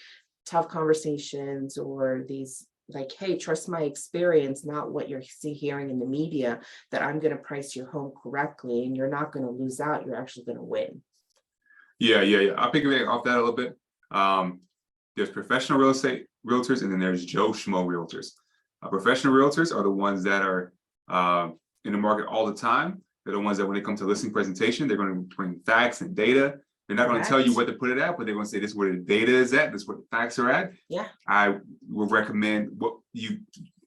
tough conversations, or these like, hey, trust my experience, not what you're hearing in the media, that I'm going to price your home correctly and you're not going to lose out. You're actually going to win. Yeah. I'll pick it off that a little bit. There's professional real estate realtors, and then there's Joe Schmo realtors. Professional realtors are the ones that are in the market all the time. They're the ones that when they come to listing presentation, they're going to bring facts and data. They're not going to tell you what to put it at, but they're going to say this is where the data is at, this is where the facts are at. Yeah. I would recommend what you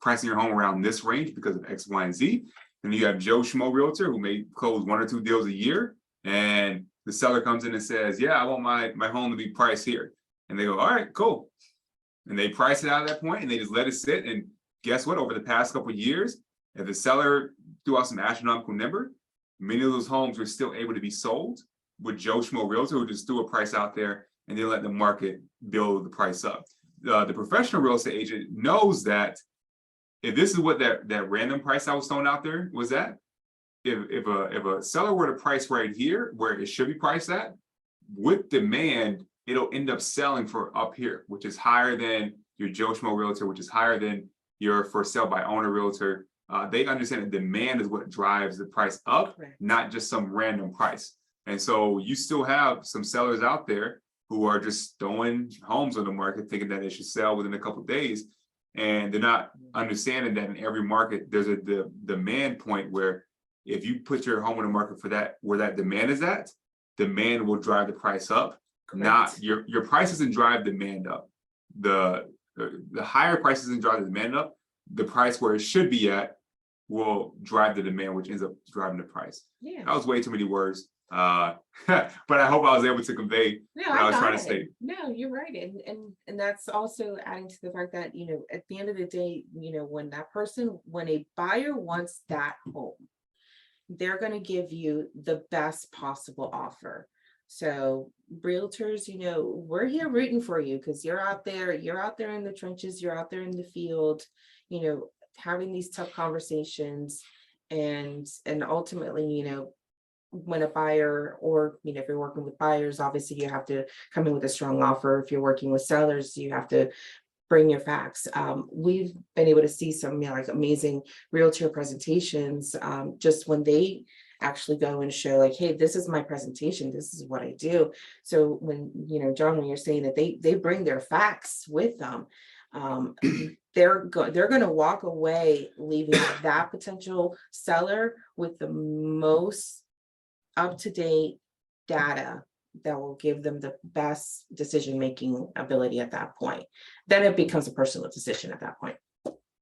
pricing your home around this range because of X, Y, and Z. And you have Joe Schmo realtor who may close 1 or 2 deals a year, and the seller comes in and says, yeah, I want my home to be priced here. And they go, all right, cool. And they price it out at that point and they just let it sit. And guess what? Over the past couple of years, if the seller threw out some astronomical number, many of those homes were still able to be sold with Joe Schmo realtor, who just threw a price out there and then let the market build the price up. The professional real estate agent knows that if this is what that random price I was throwing out there was at, if a seller were to price right here where it should be priced at, with demand, it'll end up selling for up here, which is higher than your Joe Schmo realtor, which is higher than your for sale by owner realtor. They understand that demand is what drives the price up, not just some random price. And so you still have some sellers out there who are just throwing homes on the market thinking that they should sell within a couple of days. And they're not understanding that in every market, there's a demand point where if you put your home on the market for that, where that demand is at, demand will drive the price up. Correct. Not your price doesn't drive demand up. The higher price doesn't drive the demand up. The price where it should be at will drive the demand, which ends up driving the price. Yeah. That was way too many words. But I hope I was able to convey what I was trying to say. No, you're right. And that's also adding to the fact that, at the end of the day, when a buyer wants that home, they're going to give you the best possible offer. So realtors, we're here rooting for you because you're out there in the trenches, you're out there in the field, having these tough conversations, and ultimately, when a buyer, or if you're working with buyers, obviously you have to come in with a strong offer. If you're working with sellers, you have to bring your facts. We've been able to see some like amazing realtor presentations just when they actually go and show like, hey, this is my presentation, this is what I do. So when, John, when you're saying that they bring their facts with them, they're going to walk away leaving that potential seller with the most up-to-date data that will give them the best decision-making ability at that point. Then it becomes a personal decision at that point.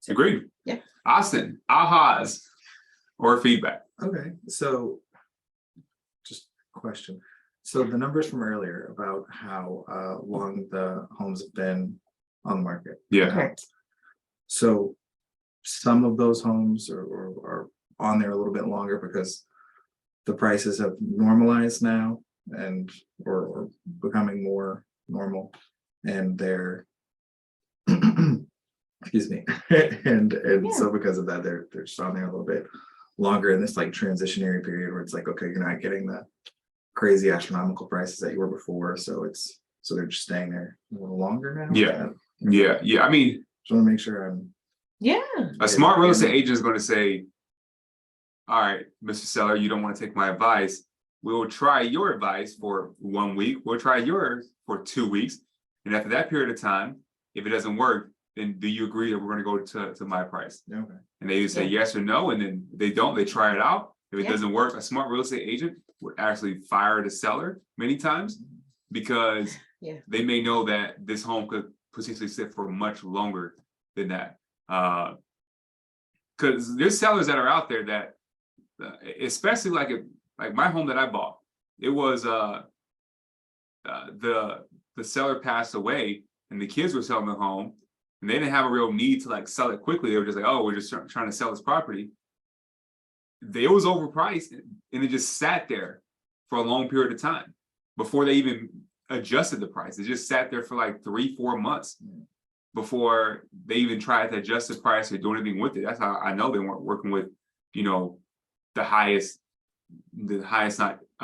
Agreed. Yeah. Austin, ahas or feedback. Okay, so just question. So the numbers from earlier about how long the homes have been on the market. Yeah. Correct. So some of those homes are on there a little bit longer because the prices have normalized now and or becoming more normal, and they're excuse me, and so because of that, they're just on there a little bit longer in this like transitionary period where it's like, okay, you're not getting the crazy astronomical prices that you were before, so they're just staying there a little longer now. Yeah. I mean, just want to make sure I'm a smart real estate agent is going to say, all right, Mr. Seller, you don't want to take my advice. We will try your advice for 1 week. We'll try yours for 2 weeks. And after that period of time, if it doesn't work, then do you agree that we're going to go to my price? okay. And they either say yes or no. And then they don't, they try it out. If it Yeah. doesn't work, a smart real estate agent would actually fire the seller many times because they may know that this home could potentially sit for much longer than that. Because there's sellers that are out there that, especially like my home that I bought, it was the seller passed away and the kids were selling the home and they didn't have a real need to like sell it quickly. They were just like, oh, we're just trying to sell this property. It was overpriced and it just sat there for a long period of time before they even adjusted the price. It just sat there for like 3-4 months before they even tried to adjust the price or do anything with it. That's how I know they weren't working with, the highest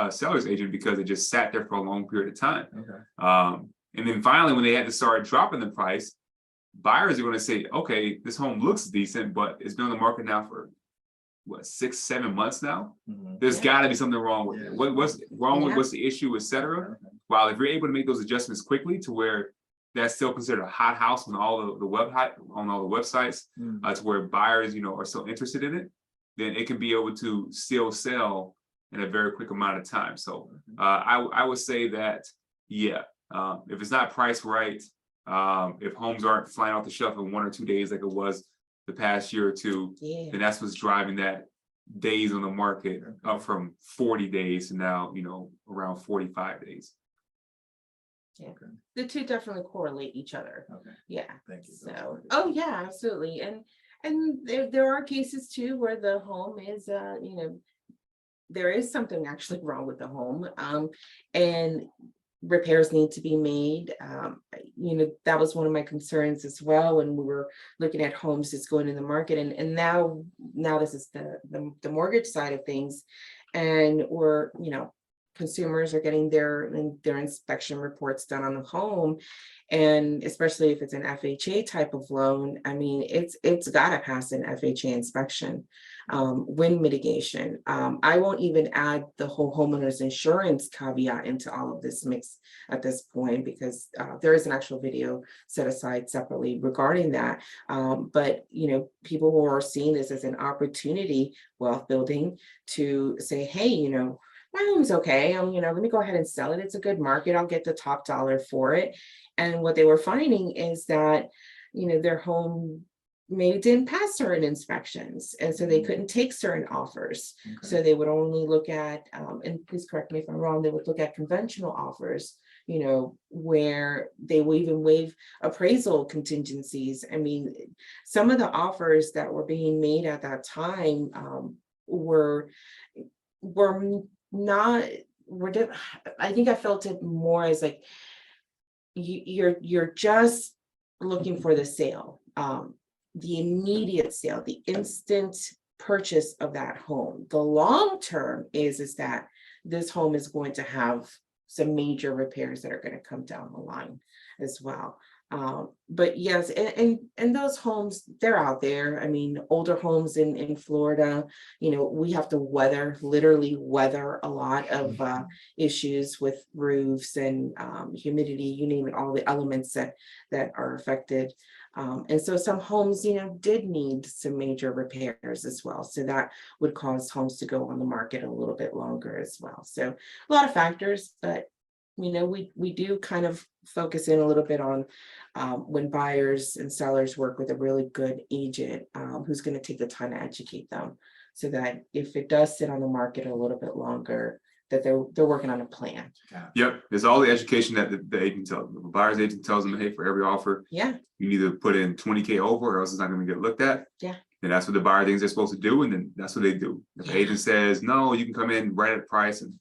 seller's agent, because it just sat there for a long period of time. Okay. And then finally, when they had to start dropping the price, buyers are going to say, okay, this home looks decent, but it's been on the market now for what, 6-7 months now. There's got to be something wrong with it. What's wrong with, what's the issue, etc. While if you're able to make those adjustments quickly to where that's still considered a hot house on all the websites, to where buyers are so interested in it, then it can be able to still sell in a very quick amount of time. So I would say that if it's not priced right, if homes aren't flying off the shelf in 1 or 2 days like it was the past year or two, then that's what's driving that days on the market up from 40 days to now, around 45 days. Okay. The two definitely correlate each other. Okay. Yeah. Thank you. So, yeah, absolutely. And there are cases too where the home is, there is something actually wrong with the home, and repairs need to be made. That was one of my concerns as well when we were looking at homes that's going in the market, and now this is the mortgage side of things, and we're consumers are getting their inspection reports done on the home, and especially if it's an FHA type of loan, I mean, it's got to pass an FHA inspection, wind mitigation. I won't even add the whole homeowner's insurance caveat into all of this mix at this point, because there is an actual video set aside separately regarding that. But people who are seeing this as an opportunity, wealth building, to say, hey, my home's okay. Let me go ahead and sell it. It's a good market. I'll get the top dollar for it. And what they were finding is that, their home maybe didn't pass certain inspections. And so they couldn't take certain offers. Okay. So they would only look at, and please correct me if I'm wrong, they would look at conventional offers, where they will even waive appraisal contingencies. I mean, some of the offers that were being made at that time were not, I think I felt it more as like you're just looking for the sale, the immediate sale, the instant purchase of that home. The long term is that this home is going to have some major repairs that are going to come down the line as well. But yes, and those homes, they're out there. I mean, older homes in Florida, we have to literally weather a lot of issues with roofs and humidity, you name it, all the elements that are affected. And so some homes, did need some major repairs as well. So that would cause homes to go on the market a little bit longer as well. So a lot of factors, but we do kind of focus in a little bit on when buyers and sellers work with a really good agent who's going to take the time to educate them, so that if it does sit on the market a little bit longer, that they're working on a plan. Yep, there's all the education that the agent tells them. The buyer's agent tells them, hey, for every offer, Yeah, you need to put in 20K over, or else it's not going to get looked at. Yeah. And that's what the buyer thinks they're supposed to do, and then that's what they do. If the Yeah. agent says no, you can come in right at price, and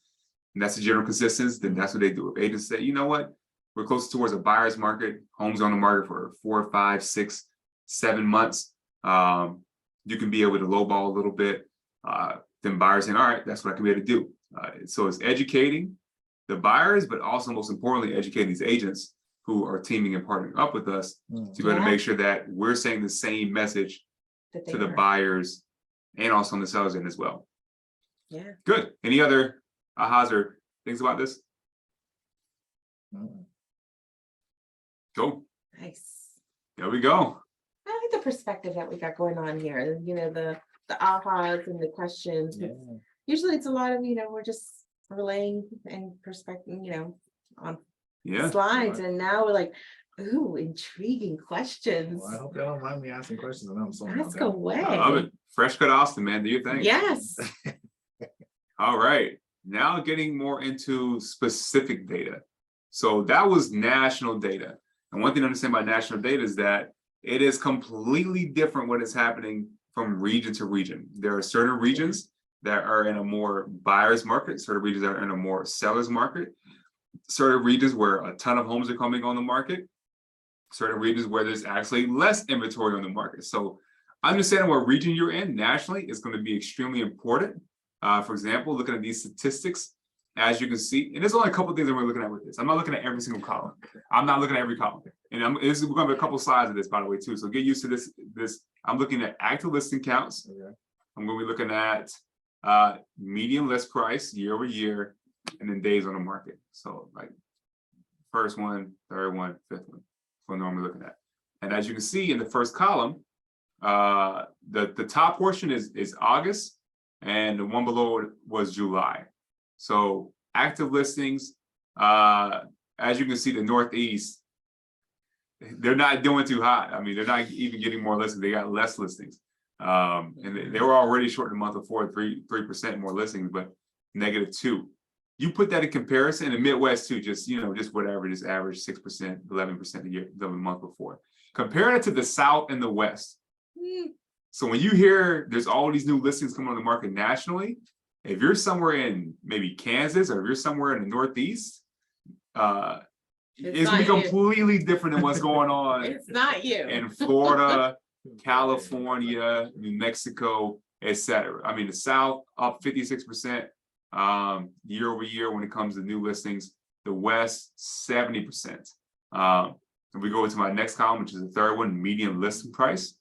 that's the general consensus, then that's what they do. If agents say, you know what, we're close towards a buyer's market, homes on the market for 4, 5, 6, 7 months, you can be able to lowball a little bit. Then buyers saying, all right, that's what I can be able to do. So it's educating the buyers, but also most importantly, educating these agents who are teaming and partnering up with us to be able to make sure that we're saying the same message that they to the are. buyers and also on the sellers end as well. Yeah. Good. Any other ahas or things about this? Cool. Nice. There we go. I like the perspective that we got going on here. The ahas and the questions. Yeah. Usually it's a lot of, we're just relaying and perspective, on Yeah. slides. And now we're like, ooh, intriguing questions. Well, I hope y'all don't mind me asking questions. I know I'm so Ask away. I love it. Fresh cut Austin, man. Do your thing. Yes. All right. Now getting more into specific data. So that was national data. And one thing to understand by national data is that it is completely different what is happening from region to region. There are certain regions that are in a more buyer's market, certain regions that are in a more seller's market, certain regions where a ton of homes are coming on the market, certain regions where there's actually less inventory on the market. So understanding what region you're in nationally is going to be extremely important. For example, looking at these statistics, as you can see, and there's only a couple of things that we're looking at with this. I'm not looking at every single column. I'm not looking at every column. And we're going to have a couple slides of this, by the way, too. So get used to this. I'm looking at active listing counts. Okay. I'm going to be looking at median list price year over year, and then days on the market. So like first one, third one, fifth one. That's what I'm normally looking at. And as you can see in the first column, the top portion is August, and the one below it was July. So active listings, as you can see, the Northeast, they're not doing too hot. I mean, they're not even getting more listings. They got less listings. And they were already short in the month of 3% more listings, but -2. You put that in comparison in the Midwest too, just whatever, just average 6%, 11% a year the month before. Compare it to the South and the West. So when you hear there's all these new listings coming on the market nationally, if you're somewhere in maybe Kansas or if you're somewhere in the Northeast, it's gonna be completely different than what's going on It's not you. in Florida, California, New Mexico, etc. I mean, the South up 56% year over year when it comes to new listings. The West 70%. If we go into my next column, which is the third one, median listing price,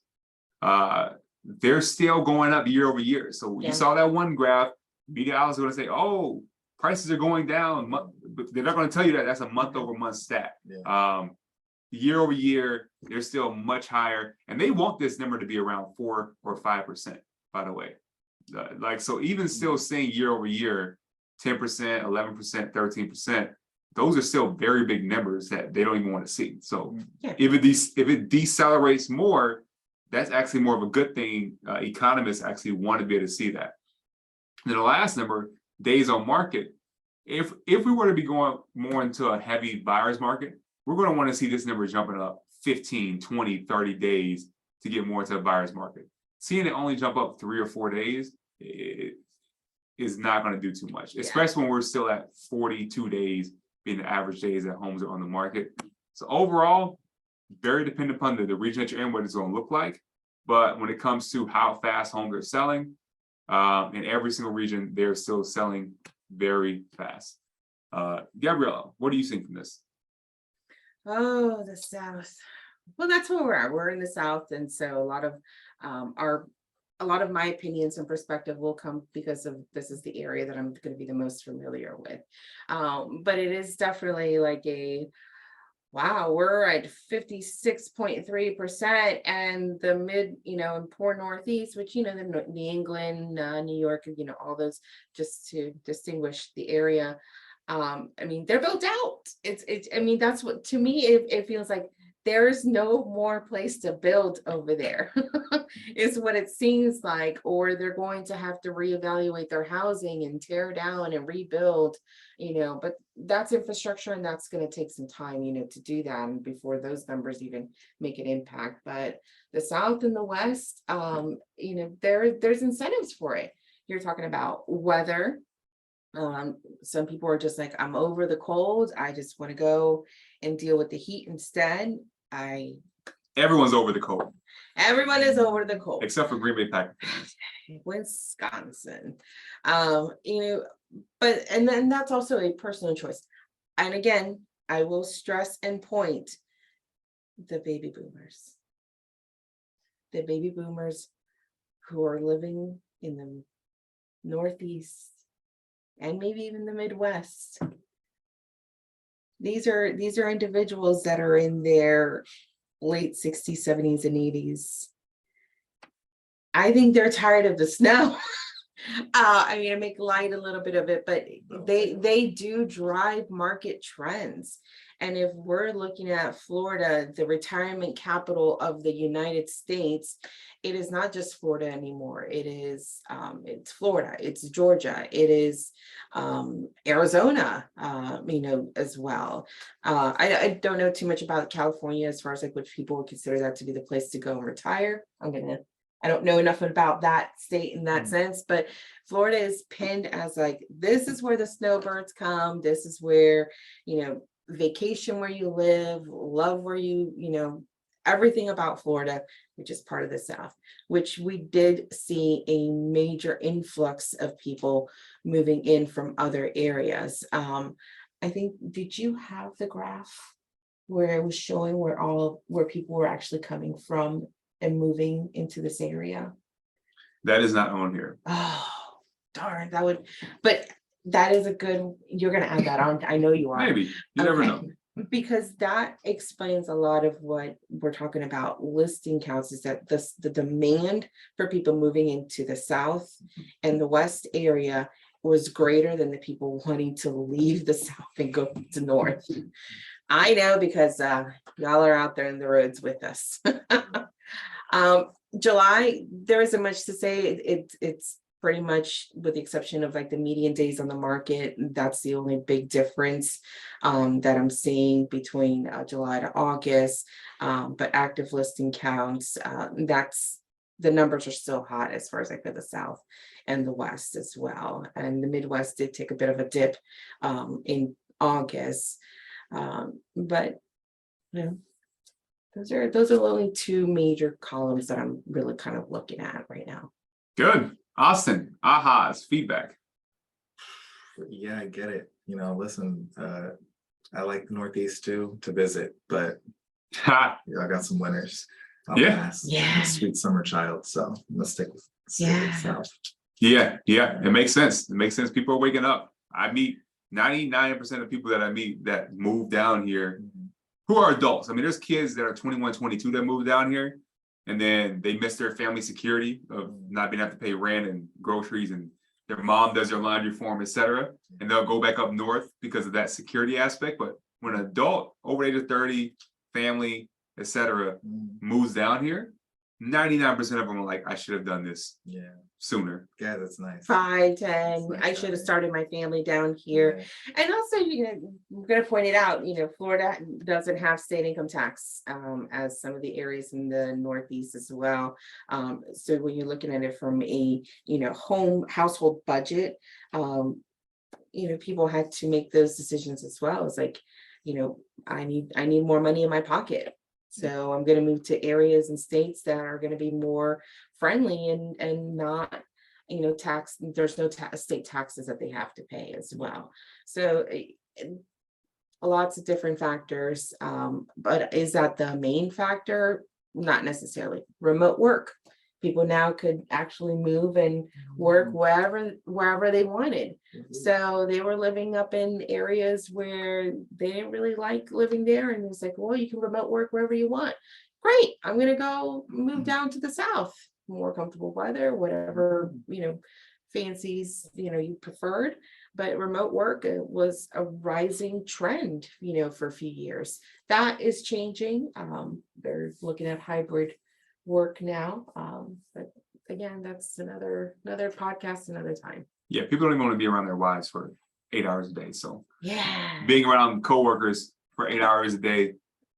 they're still going up year over year. So you saw that one graph. Media outlets are going to say, "Oh, prices are going down," but they're not going to tell you that that's a month over month stat. Year over year, they're still much higher, and they want this number to be around 4 or 5%. By the way, so even still saying year over year, 10%, 11%, 13%, those are still very big numbers that they don't even want to see. So if it decelerates more, that's actually more of a good thing. Economists actually want to be able to see that. And then the last number, days on market. If we were to be going more into a heavy buyer's market, we're going to want to see this number jumping up 15, 20, 30 days to get more into a buyer's market. Seeing it only jump up 3 or 4 days is not going to do too much, especially when we're still at 42 days being the average days that homes are on the market. So overall, very dependent upon the region that you're in, what it's going to look like. But when it comes to how fast homes are selling, in every single region, they're still selling very fast. Gabriela, what do you think from this? Oh, the South. Well, that's where we're at. We're in the South, and so a lot of my opinions and perspective will come because of this is the area that I'm going to be the most familiar with. But it is definitely like a wow, we're at 56.3%, and the mid, and poor Northeast, which the New England, New York, all those, just to distinguish the area. I mean, they're built out. I mean, that's what to me it feels like there's no more place to build over there, is what it seems like, or they're going to have to reevaluate their housing and tear down and rebuild, but that's infrastructure, and that's going to take some time, to do that, and before those numbers even make an impact. But the South and the West, there's incentives for it. You're talking about weather. Some people are just like, I'm over the cold. I just want to go and deal with the heat instead. Everyone's over the cold. Everyone is over the cold. Except for Green Bay Packers. Wisconsin. But and then that's also a personal choice. And again, I will stress and point the baby boomers. The baby boomers who are living in the Northeast and maybe even the Midwest. These are individuals that are in their late 60s, 70s, and 80s. I think they're tired of the snow. I mean, I make light a little bit of it, but they do drive market trends. And if we're looking at Florida, the retirement capital of the United States, it is not just Florida anymore. It is it's Florida, it's Georgia, it is Arizona, as well. I don't know too much about California as far as like which people would consider that to be the place to go and retire. I don't know enough about that state in that sense, but Florida is pinned as like, this is where the snowbirds come. This is where, vacation where you live, love where everything about Florida, which is part of the South, which we did see a major influx of people moving in from other areas. I think, did you have the graph where it was showing where people were actually coming from and moving into this area? That is not on here. Oh, darn, but that is you're going to add that on. I know you are. Maybe, you never know. Because that explains a lot of what we're talking about. Listing counts is that the demand for people moving into the South and the West area was greater than the people wanting to leave the South and go to North. I know because y'all are out there in the roads with us. July, there isn't much to say. It's pretty much, with the exception of like the median days on the market, that's the only big difference that I'm seeing between July to August. But active listing counts, the numbers are still hot as far as like for the South and the West as well. And the Midwest did take a bit of a dip in August. But those are the only two major columns that I'm really kind of looking at right now. Good. Austin, ahas, feedback. Yeah, I get it. Listen, I like the Northeast too to visit, but I got some winners. Yeah. I'm a sweet summer child, so I'm gonna stick with South. Yeah, it makes sense. It makes sense. People are waking up. I meet 99% of people that I meet that move down here who are adults. I mean, there's kids that are 21, 22 that move down here, and then they miss their family security of not being able to pay rent and groceries, and their mom does their laundry for them, etc. And they'll go back up north because of that security aspect. But when an adult over the age of 30, family, etc., moves down here, 99% of them are like, I should have done this sooner. Yeah, that's nice. 5, 10. Nice. I should have started my family down here. Yeah. And also, I'm going to point it out, Florida doesn't have state income tax as some of the areas in the Northeast as well. So when you're looking at it from a, household budget, people had to make those decisions as well. It's like, I need more money in my pocket. So I'm going to move to areas and states that are going to be more friendly and not, tax. There's no state taxes that they have to pay as well. So lots of different factors. But is that the main factor? Not necessarily. Remote work. People now could actually move and work wherever they wanted. So they were living up in areas where they didn't really like living there. And it's like, well, you can remote work wherever you want. Great. I'm going to go move down to the South. More comfortable weather, whatever, fancies, you preferred. But remote work was a rising trend, for a few years. That is changing. They're looking at hybrid work now. But again, that's another podcast, another time. Yeah, people don't even want to be around their wives for 8 hours a day. So Yeah. being around coworkers for 8 hours a day,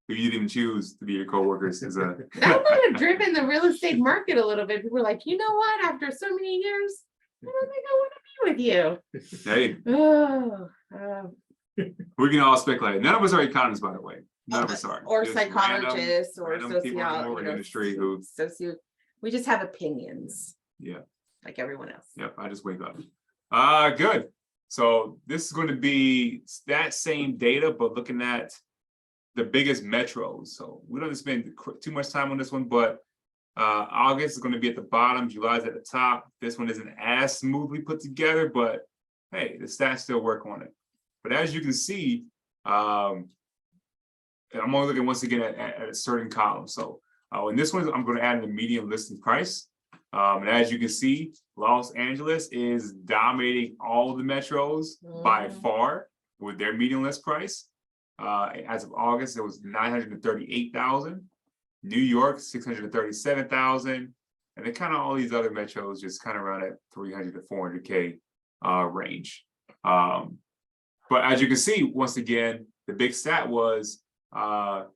who you didn't even choose to be your coworkers, is a That might have driven the real estate market a little bit. People were like, you know what? After so many years, I don't think I want to be with you. hey, Oh, we can all speculate. None of us are economists, by the way. None of us are. or Just psychologists or random people in the sociologists, mortgage industry who, we just have opinions yeah, like everyone else. yep. I just wake up. Good. So this is going to be that same data, but looking at the biggest metros. So we don't spend too much time on this one, but August is going to be at the bottom, July is at the top. This one isn't as smoothly put together, but hey, the stats still work on it. But as you can see, I'm only looking once again at a certain column. So in this one, I'm going to add in the median listing price. And as you can see, Los Angeles is dominating all the metros by far with their median list price. As of August, it was 938,000. New York, 637,000. And then kind of all these other metros just kind of around that 300 to 400K range. But as you can see, once again, the big stat was the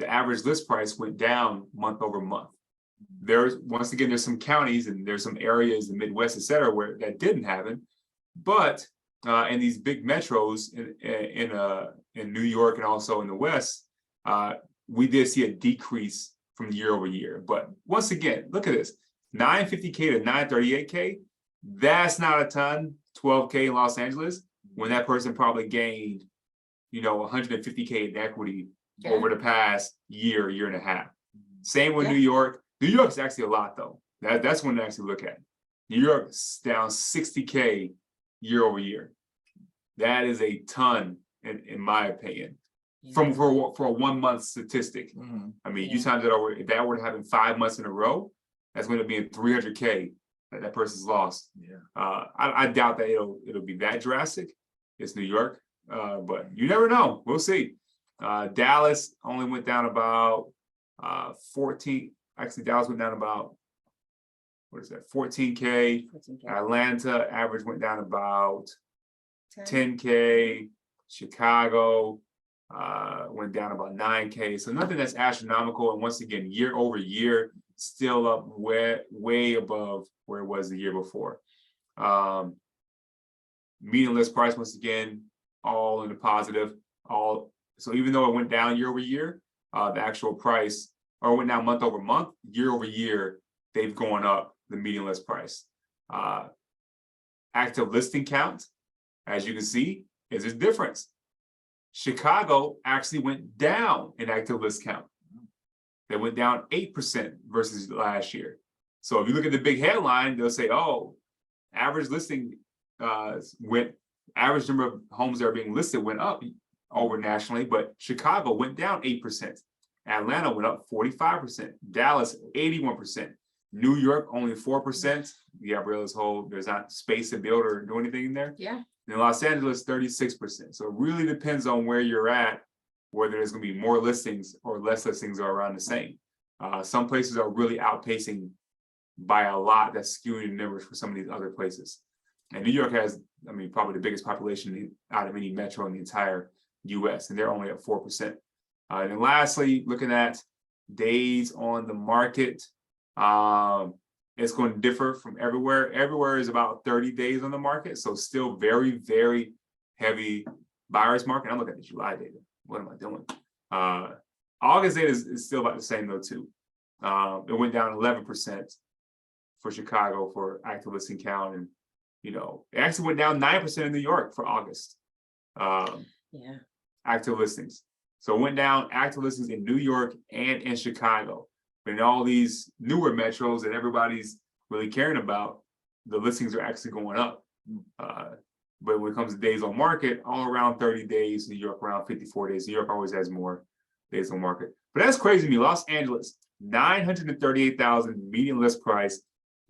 average list price went down month over month. There's some counties and there's some areas in the Midwest, et cetera, where that didn't happen. But in these big metros in New York and also in the West, we did see a decrease from year over year. But once again, look at this, 950K to 938K. That's not a ton, 12K in Los Angeles, when that person probably gained, 150K in equity over the past year and a half. Same with New York. New York's actually a lot though. That's one to actually look at. New York's down 60K year over year. That is a ton, in my opinion, for a 1 month statistic. I mean, you times that over, if that were to happen 5 months in a row, that's going to be in 300K that person's lost. I doubt that it'll be that drastic. It's New York, but you never know. We'll see. Dallas only went down about 14. Actually, Dallas went down about, 14K. Atlanta average went down about 10K. Chicago went down about 9K. So nothing that's astronomical. And once again, year over year, still up way above where it was the year before. Median list price, once again, all in the positive. So even though it went down year over year, the actual price, or went down month over month, year over year, they've gone up, the median list price. Active listing count, as you can see, is a difference. Chicago actually went down in active list count. They went down 8% versus last year. So if you look at the big headline, they'll say, oh, average listing average number of homes that are being listed went up over nationally, but Chicago went down 8%. Atlanta went up 45%. Dallas, 81%. New York, only 4%. Gabriela's whole, there's not space to build or do anything in there. Yeah. In Los Angeles, 36%. So it really depends on where you're at, whether there's going to be more listings or less listings are around the same. Some places are really outpacing by a lot. That's skewing the numbers for some of these other places. And New York has, probably the biggest population out of any metro in the entire US, and they're only at 4%. And then lastly, looking at days on the market, it's going to differ from everywhere. Everywhere is about 30 days on the market. So still very, very heavy buyer's market. I'm looking at the July data. What am I doing? August data is still about the same though too. It went down 11% for Chicago for active listing count. And, it actually went down 9% in New York for August. Yeah. active listings. So it went down active listings in New York and in Chicago. But in all these newer metros that everybody's really caring about, the listings are actually going up. But when it comes to days on market, all around 30 days, New York around 54 days. New York always has more days on market. But that's crazy to me. Los Angeles, 938,000 median list price,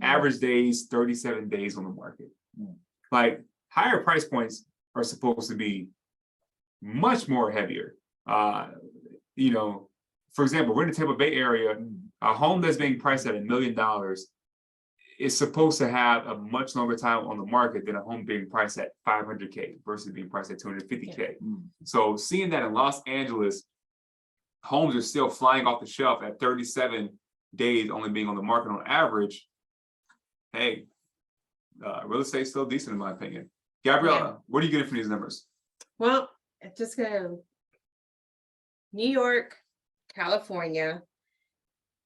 average days, 37 days on the market. Like higher price points are supposed to be much more heavier. You know, for example, we're in the Tampa Bay area, a home that's being priced at $1 million is supposed to have a much longer time on the market than a home being priced at 500K versus being priced at 250K. So seeing that in Los Angeles, homes are still flying off the shelf at 37 days only being on the market on average. Hey, real estate's still decent in my opinion. Gabriela, what are you getting from these numbers? Well, it's just gonna New York, California.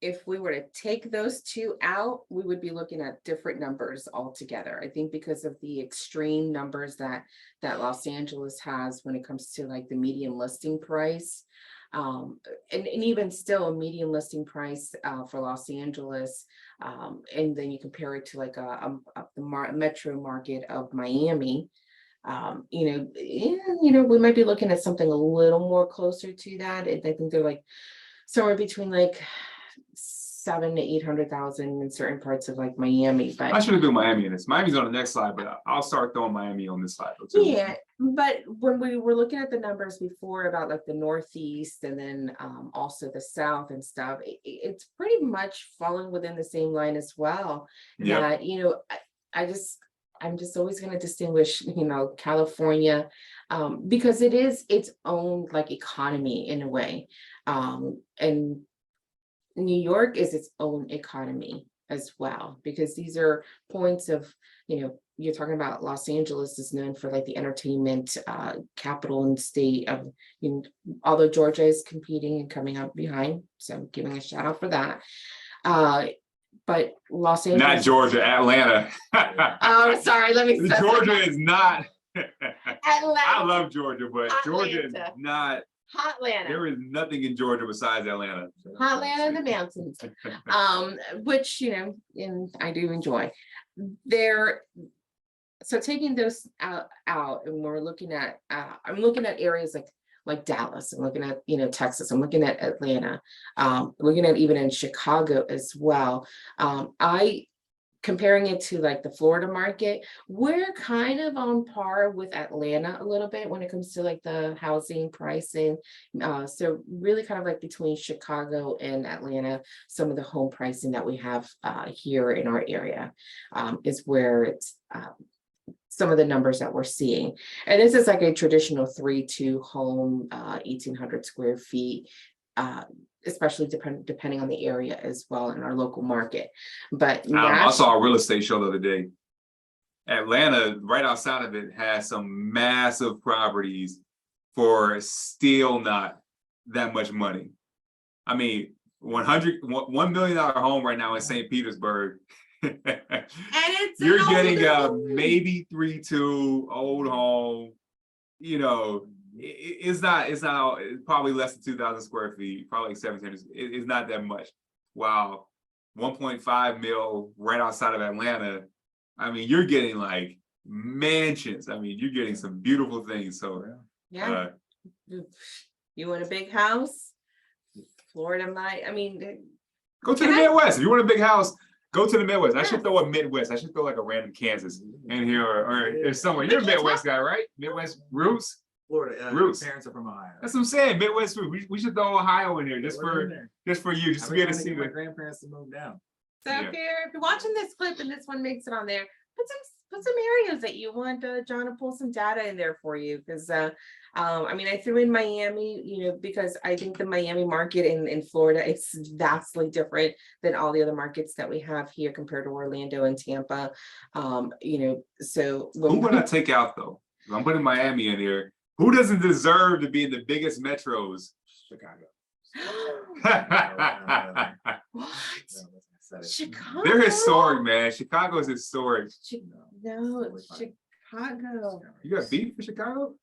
If we were to take those two out, we would be looking at different numbers altogether. I think because of the extreme numbers that Los Angeles has when it comes to like the median listing price. And even still a median listing price for Los Angeles, and then you compare it to like the metro market of Miami, we might be looking at something a little more closer to that. I think they're like somewhere between like 700,000 to 800,000 in certain parts of like Miami. But I should have done Miami in this. Miami's on the next slide, but I'll start throwing Miami on this slide too. Yeah, but when we were looking at the numbers before about like the Northeast and then also the South and stuff, it's pretty much falling within the same line as well. Yeah. That, I'm just always going to distinguish, California, because it is its own like economy in a way. And New York is its own economy as well, because these are points of, you're talking about Los Angeles is known for like the entertainment capital and state of, although Georgia is competing and coming up behind. So I'm giving a shout out for that. But Los Angeles. Not Georgia, Atlanta. Oh, sorry. Let me. Georgia is not. Atlanta. I love Georgia, but Atlanta. Georgia is not. Atlanta. There is nothing in Georgia besides Atlanta. Atlanta and the mountains, which and I do enjoy. So taking those out, and we're looking at. I'm looking at areas like Dallas. I'm looking at Texas. I'm looking at Atlanta. Looking at even in Chicago as well. Comparing it to like the Florida market, we're kind of on par with Atlanta a little bit when it comes to like the housing pricing. So really kind of like between Chicago and Atlanta, some of the home pricing that we have here in our area is where it's some of the numbers that we're seeing. And this is like a traditional 3-2 home, 1,800 square feet. Especially depending on the area as well in our local market. But I saw a real estate show the other day. Atlanta, right outside of it, has some massive properties for still not that much money. I mean, $1 million home right now in St. Petersburg. And it's you're getting a maybe 3-2 old home, it's probably less than 2,000 square feet, probably like 1,700. It's not that much. Wow, 1.5 mil right outside of Atlanta. I mean, you're getting like mansions. I mean, you're getting some beautiful things. So yeah, you want a big house? Florida go to the Midwest. If you want a big house, go to the Midwest. I should throw a Midwest. I should throw like a random Kansas in here or somewhere. You're a Midwest guy, right? Midwest roots. Florida. Roots. Parents are from Ohio. That's what I'm saying. Midwest roots. We should throw Ohio in here just for you, just to be able to see my grandparents to move down. So if you're watching this clip and this one makes it on there, put some areas that you want John to pull some data in there for you, because I threw in Miami, because I think the Miami market in Florida is vastly different than all the other markets that we have here compared to Orlando and Tampa. So who would I take out though? I'm putting Miami in here. Who doesn't deserve to be in the biggest metros? Chicago. What? Chicago? They're historic, man. Chicago is historic. No, Chicago. You got beef for Chicago?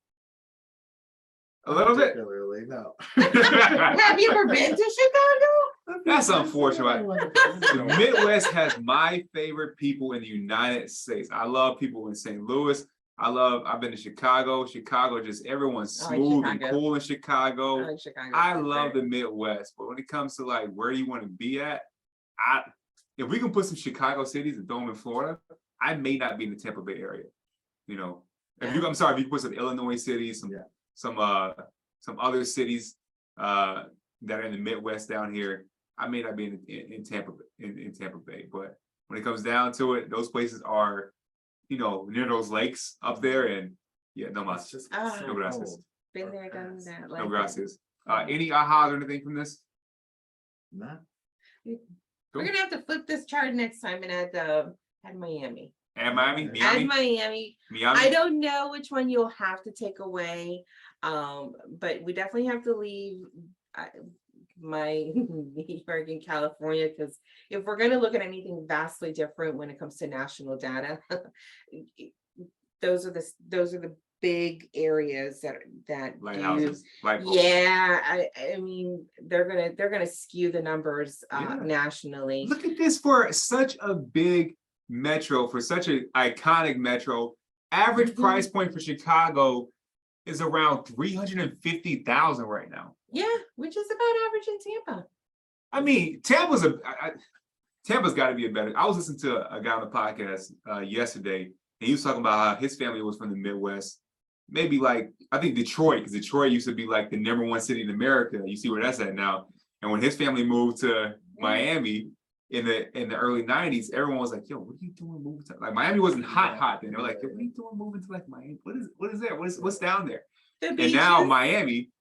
A little bit. Particularly, no. Have you ever been to Chicago? That's unfortunate. The Midwest has my favorite people in the United States. I love people in St. Louis. I've been to Chicago. Chicago, just everyone's I like smooth and Chicago. cool in I Chicago. like Chicago. I love the Midwest, but when it comes to like where you want to be at, if we can put some Chicago cities and throw them in Florida, I may not be in the Tampa Bay area. You know, I'm sorry, if you put some Illinois cities, some other cities that are in the Midwest down here, I may not be in Tampa Bay. But when it comes down to it, those places are, you know, near those lakes up there, and no mas. No gracias. Been there, done that. No gracias. Any ahas or anything from this? Nah. We're gonna have to flip this chart next time and add Miami. And Miami? Add Miami. Miami? I don't know which one you'll have to take away, but we definitely have to leave my New York and California, because if we're going to look at anything vastly different when it comes to national data, those are the big areas that Lighthouses. yeah, I mean they're gonna skew the numbers nationally. Look at this for such a big metro, for such an iconic metro. Average price point for Chicago is around 350,000 right now. Yeah, which is about average in Tampa. I mean, Tampa's got to be a better. I was listening to a guy on the podcast yesterday, and he was talking about how his family was from the Midwest. Maybe like, I think Detroit, because Detroit used to be like the #1 city in America. You see where that's at now. And when his family moved to Miami in the early 90s, everyone was like, yo, what are you doing moving to, like, Miami wasn't hot then. They were like, yo, what are you doing moving to like Miami? What is there? What's down there? And now Miami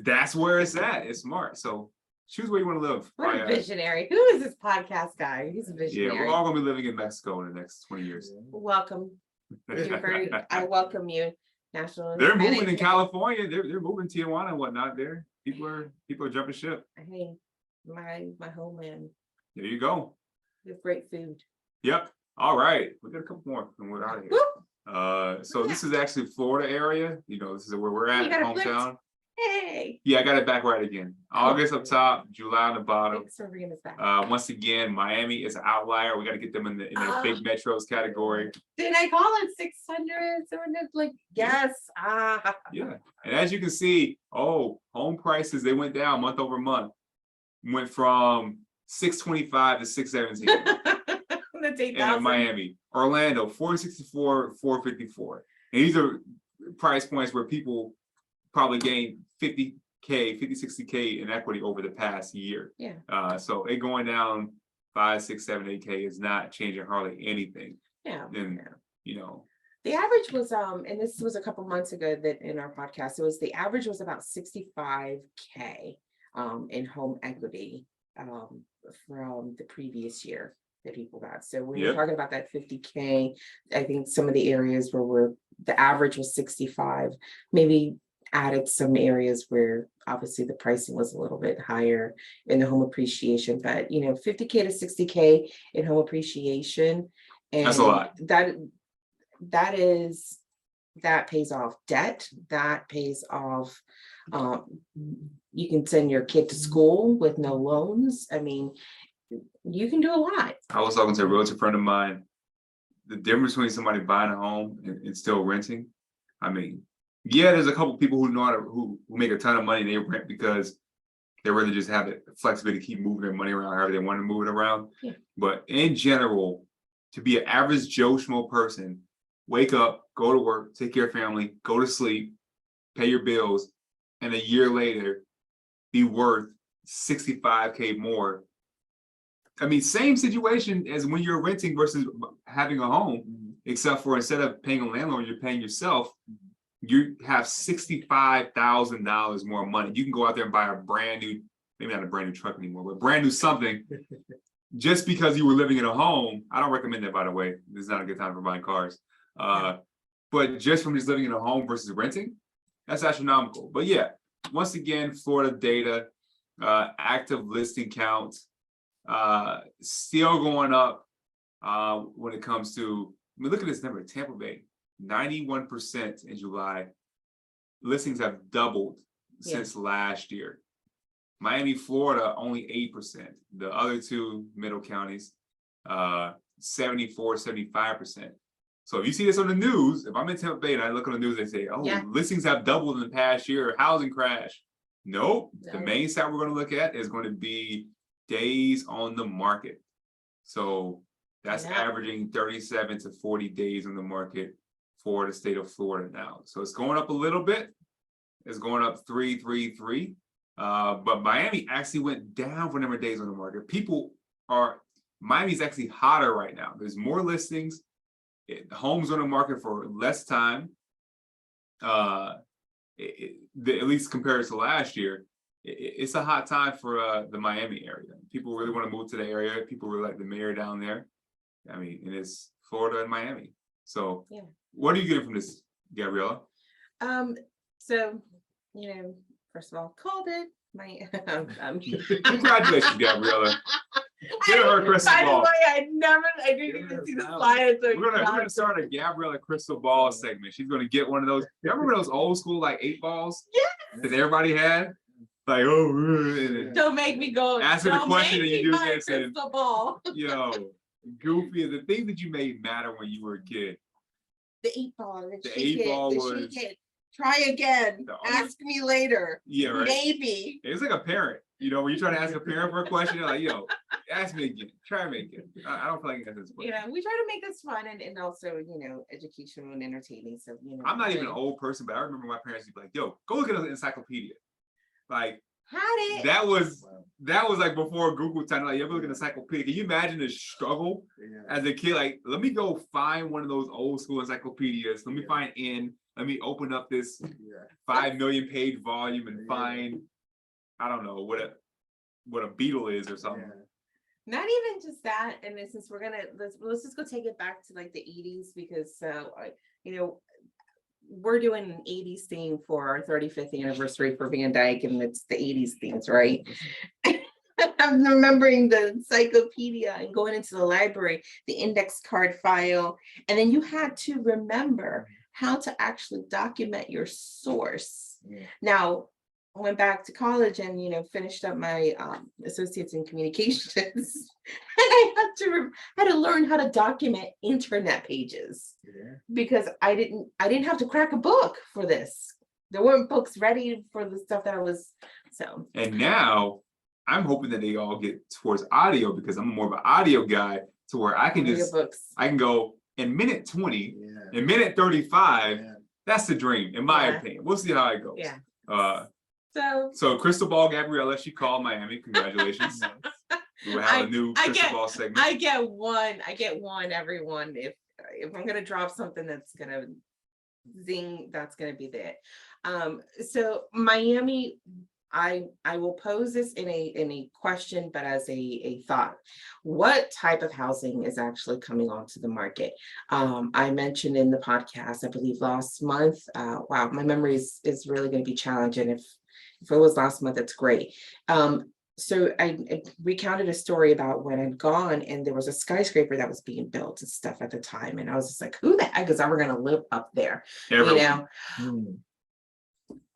that's where it's at. It's smart. So choose where you want to live. What a visionary. Who is this podcast guy? He's a visionary. Yeah, we're all gonna be living in Mexico in the next 20 years. Welcome. I welcome you. They're moving in California. They're moving to Tijuana and whatnot there. People are jumping ship. Hey, my homeland. There you go. We have great food. Yep. All right. We got a couple more and we're out of here. So this is actually Florida area. You know, this is where we're at, hometown. Hey. Yeah, I got it back right again. August up top, July on the bottom. Thanks for bringing us back. Once again, Miami is an outlier. We got to get them in the big metros category. Did I call it 600? Someone just like, yes. Yeah. And as you can see, home prices, they went down month over month. Went from 625 to 617. That's 8,000. And in Miami. Orlando, 464, 454. And these are price points where people probably gained 50K, 60K in equity over the past year. Yeah. So it going down 5, 6, 7, 8K is not changing hardly anything. Yeah. And you know, the average was and this was a couple months ago that in our podcast, the average was about 65K in home equity from the previous year that people got. So when you're talking about that 50K, I think some of the areas where the average was 65, maybe added some areas where obviously the pricing was a little bit higher in the home appreciation, but 50K to 60K in home appreciation, and that's a lot. That pays off debt, that pays off you can send your kid to school with no loans. I mean, you can do a lot. I was talking to a realtor friend of mine. The difference between somebody buying a home and still renting, I mean, yeah, there's a couple people who know how to who make a ton of money and they rent because they rather just have the flexibility to keep moving their money around however they want to move it around. Yeah. But in general, to be an average Joe Schmo person, wake up, go to work, take care of family, go to sleep, pay your bills, and a year later be worth 65K more. I mean, same situation as when you're renting versus having a home, except for instead of paying a landlord, you're paying yourself. You have $65,000 more money. You can go out there and buy a brand new, maybe not a brand new truck anymore, but brand new something just because you were living in a home. I don't recommend that, by the way. This is not a good time for buying cars. But just from just living in a home versus renting, that's astronomical. But yeah, once again, Florida data, active listing count, still going up when it comes to, I mean, look at this number, Tampa Bay. 91% in July, listings have doubled Yeah. since last year. Miami, Florida, only 8%. The other two middle counties, 74, 75%. So if you see this on the news, if I'm in Tampa Bay and I look on the news, they say, oh, Yeah. listings have doubled in the past year, housing crash. Nope. The No. main stat we're going to look at is going to be days on the market. So that's Yeah. averaging 37 to 40 days on the market for the state of Florida now. So it's going up a little bit. It's going up 333. But Miami actually went down for number of days on the market. Miami's actually hotter right now. There's more listings. Homes on the market for less time. At least compared to last year, it's a hot time for the Miami area. People really want to move to the area. People really like the mayor down there. I mean, and it's Florida and Miami. So Yeah. What are you getting from this, Gabriela? So, first of all, called it. Congratulations, Gabriela. Give her a crystal By the ball. way, I didn't even see the slide. So We're gonna start a Gabriela crystal ball segment. She's gonna get one of those. You remember those old school like 8 balls? Yeah. That everybody had? Like, Don't make me go. Answer the don't question make and you me do buy a this and- crystal ball. Goofy. The things that you made matter when you were a kid. The 8 ball. The 8 ball was. Try again. Ask me later. Yeah, right. Maybe. It's like a parent. When you're trying to ask a parent for a question, you're like, ask me again. Try me again. I don't feel like that's this question. We try to make this fun and also, educational and entertaining. So, I'm not even an old person, but I remember my parents would be like, yo, go look at an encyclopedia. Like, had it. that was like before Google time. Like, you ever look at an encyclopedia? Can you imagine the struggle as a kid? Like, let me go find one of those old school encyclopedias. Let me find let me open up this 5 million page volume and find, I don't know, what a beetle is or something. Not even just that, and then since we're gonna let's just go take it back to like the 80s because we're doing an 80s theme for our 35th anniversary for Van Dyke, and it's the 80s themes, right? I'm remembering the encyclopedia and going into the library, the index card file, and then you had to remember how to actually document your source. Now, I went back to college and finished up my associates in communications, and I had to learn how to document internet pages because I didn't have to crack a book for this. There weren't books ready for the stuff that I was so. And now I'm hoping that they all get towards audio because I'm more of an audio guy to where I can I can go in minute 20, in minute 35. That's the dream, in my opinion. We'll see how it goes. So Crystal Ball Gabriela, she called Miami. Congratulations. We will have a new Crystal Ball segment. I get one, everyone. If I'm gonna drop something that's gonna zing, that's gonna be that. So Miami, I will pose this in a question, but as a thought. What type of housing is actually coming onto the market? I mentioned in the podcast, I believe last month. Wow, my memory is really going to be challenging. If it was last month, that's great. So I recounted a story about when I'd gone and there was a skyscraper that was being built and stuff at the time, and I was just like, "Who the heck is ever going to live up there?"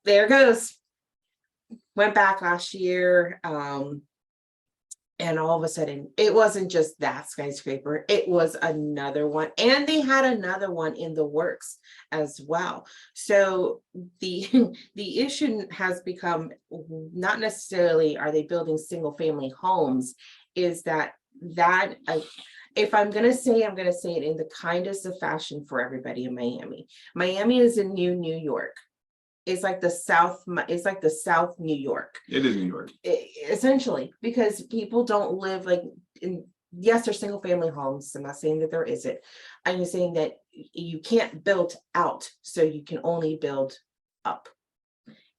There goes. Went back last year, and all of a sudden, it wasn't just that skyscraper, it was another one, and they had another one in the works as well. So the issue has become not necessarily are they building single family homes, is that if I'm going to say, I'm going to say it in the kindest of fashion for everybody in Miami. Miami is a new New York. It's like the South New York. It is New York. Essentially, because people don't live yes, there's single family homes. I'm not saying that there isn't. I'm just saying that you can't build out, so you can only build up.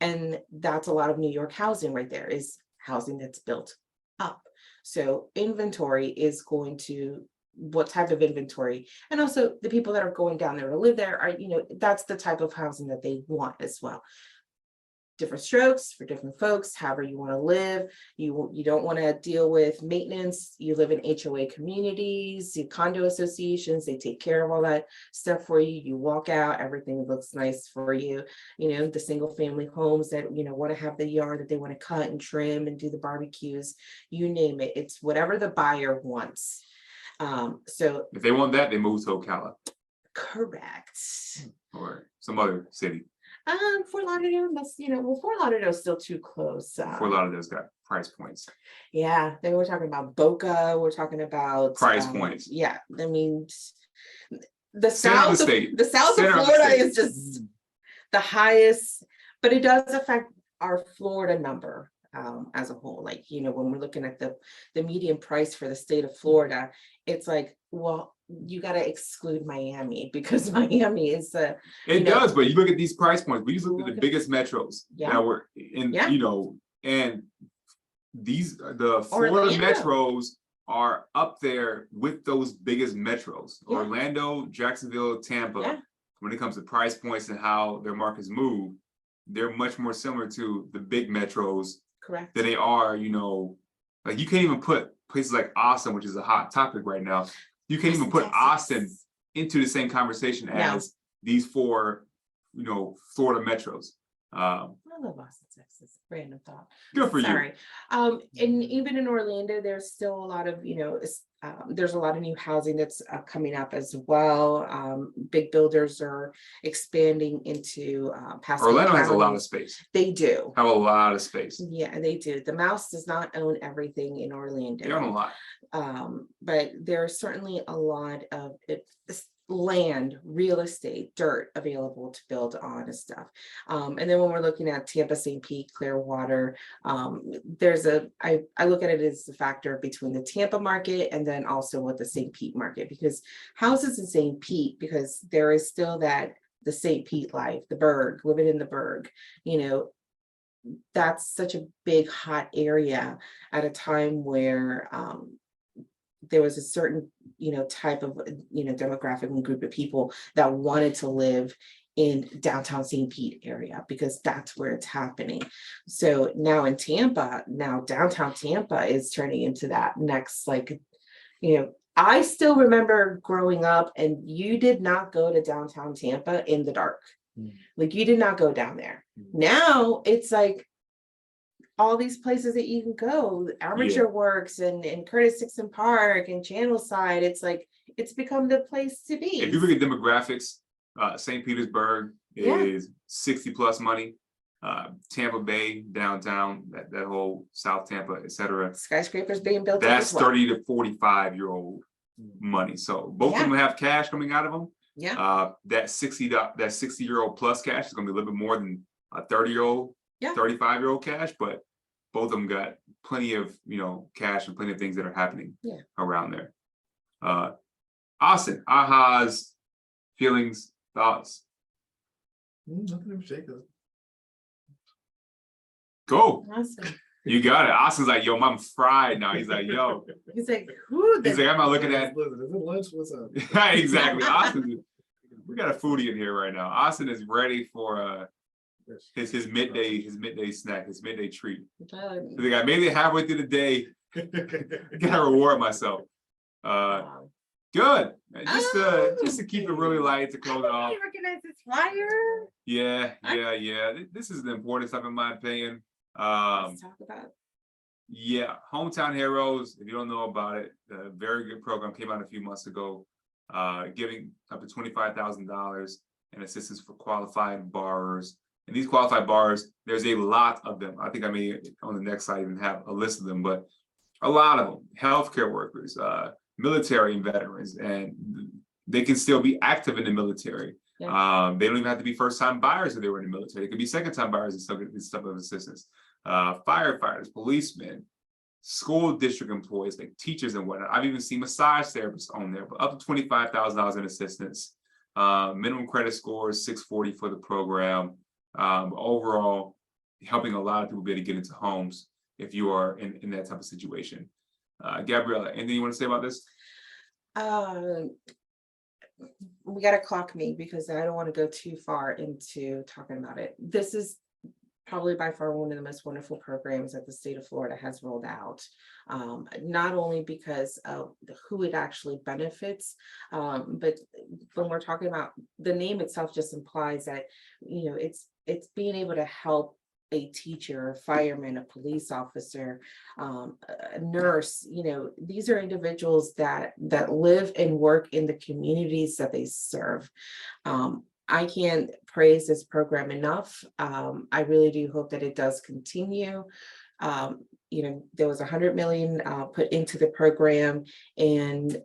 And that's a lot of New York housing right there, is housing that's built up. So inventory is going to, what type of inventory, and also the people that are going down there to live there are, that's the type of housing that they want as well. different strokes for different folks, however you want to live. You don't want to deal with maintenance. You live in HOA communities, condo associations, they take care of all that stuff for you. You walk out, everything looks nice for you. The single family homes that, want to have the yard that they want to cut and trim and do the barbecues, you name it. It's whatever the buyer wants. So If they want that, they move to Ocala correct. or some other city. Fort Lauderdale, that's, Fort Lauderdale's still too close. Fort Lauderdale's got price points. Yeah, then we're talking about Boca, we're talking about Price points. Yeah, I mean, the Center of south the of state. the south of Center of the Florida state. is just the highest, but it does affect our Florida number as a whole. Like, when we're looking at the median price for the state of Florida, it's like, well, you got to exclude Miami because Miami is It does, but you look at these price points. We just look at the Look at- biggest metros Yeah. that were in, Yeah. and the Florida Orlando. metros are up there with those biggest metros. Yeah. Orlando, Jacksonville, Tampa. Yeah. When it comes to price points and how their markets move, they're much more similar to the big metros correct. than they are, like you can't even put places like Austin, which is a hot topic right now. You can't even put Texas. Austin into the same conversation No. as these four, Florida metros. I love Austin, Texas. Random thought. Good for you. Sorry. And even in Orlando, there's still a lot of, there's a lot of new housing that's coming up as well. Big builders are expanding into Pasco Orlando has a County. lot of space. They do. Have a lot of space. Yeah, they do. The Mouse does not own everything in Orlando. They own a lot. But there's certainly a lot of land, real estate, dirt available to build on and stuff. And then when we're looking at Tampa, St. Pete, Clearwater, there's I look at it as a factor between the Tampa market and then also with the St. Pete market, because houses in St. Pete, because there is still the St. Pete life, the burg, living in the burg, that's such a big hot area at a time where there was a certain type of demographic and group of people that wanted to live in downtown St. Pete area because that's where it's happening. So now in Tampa, downtown Tampa is turning into that next, I still remember growing up and you did not go to downtown Tampa in the dark. Like you did not go down there. Now it's like all these places that you can go, Amateur Works and Curtis Dixon Park and Channelside. It's like, it's become the place to be. If you look at demographics, St. Petersburg is 60 plus money. Tampa Bay, downtown, that whole South Tampa, etc. Skyscrapers being built. That's up as well. 30 to 45-year-old money. So both of them have cash coming out of them. Yeah. That 60-year-old plus cash is going to be a little bit more than a 30-year-old, 35-year-old cash, but both of them got plenty of cash and plenty of things that are happening around there. Austin, ahas, feelings, thoughts. Nothing in particular. Go. Awesome. You got it. Austin's like, yo, I'm fried now. He's like, yo. He's like, who? He's like, I'm not looking at. Is it lunch? What's up? Exactly. Austin, we got a foodie in here right now. Austin is ready for his midday snack, his midday treat. He's like, I made it halfway through the day. I gotta reward myself. Good. Just to keep it really light to close it off. You recognize this flyer? Yeah. This is the important stuff in my opinion. Let's talk about it. Hometown Heroes. If you don't know about it, a very good program came out a few months ago, giving up to $25,000 in assistance for qualified borrowers. And these qualified borrowers, there's a lot of them. I think I may on the next slide even have a list of them, but a lot of them, healthcare workers, military and veterans, and they can still be active in the military. They don't even have to be first-time buyers if they were in the military. They could be second-time buyers and stuff of assistance. Firefighters, policemen, school district employees, like teachers and whatnot. I've even seen massage therapists on there, but up to $25,000 in assistance. Minimum credit score is 640 for the program. Overall, helping a lot of people be able to get into homes if you are in that type of situation. Gabriela, anything you want to say about this? We got to clock me because I don't want to go too far into talking about it. This is probably by far one of the most wonderful programs that the state of Florida has rolled out. Not only because of who it actually benefits, but when we're talking about the name itself just implies that, it's being able to help a teacher, a fireman, a police officer, a nurse. These are individuals that live and work in the communities that they serve. I can't praise this program enough. I really do hope that it does continue. There was 100 million put into the program, and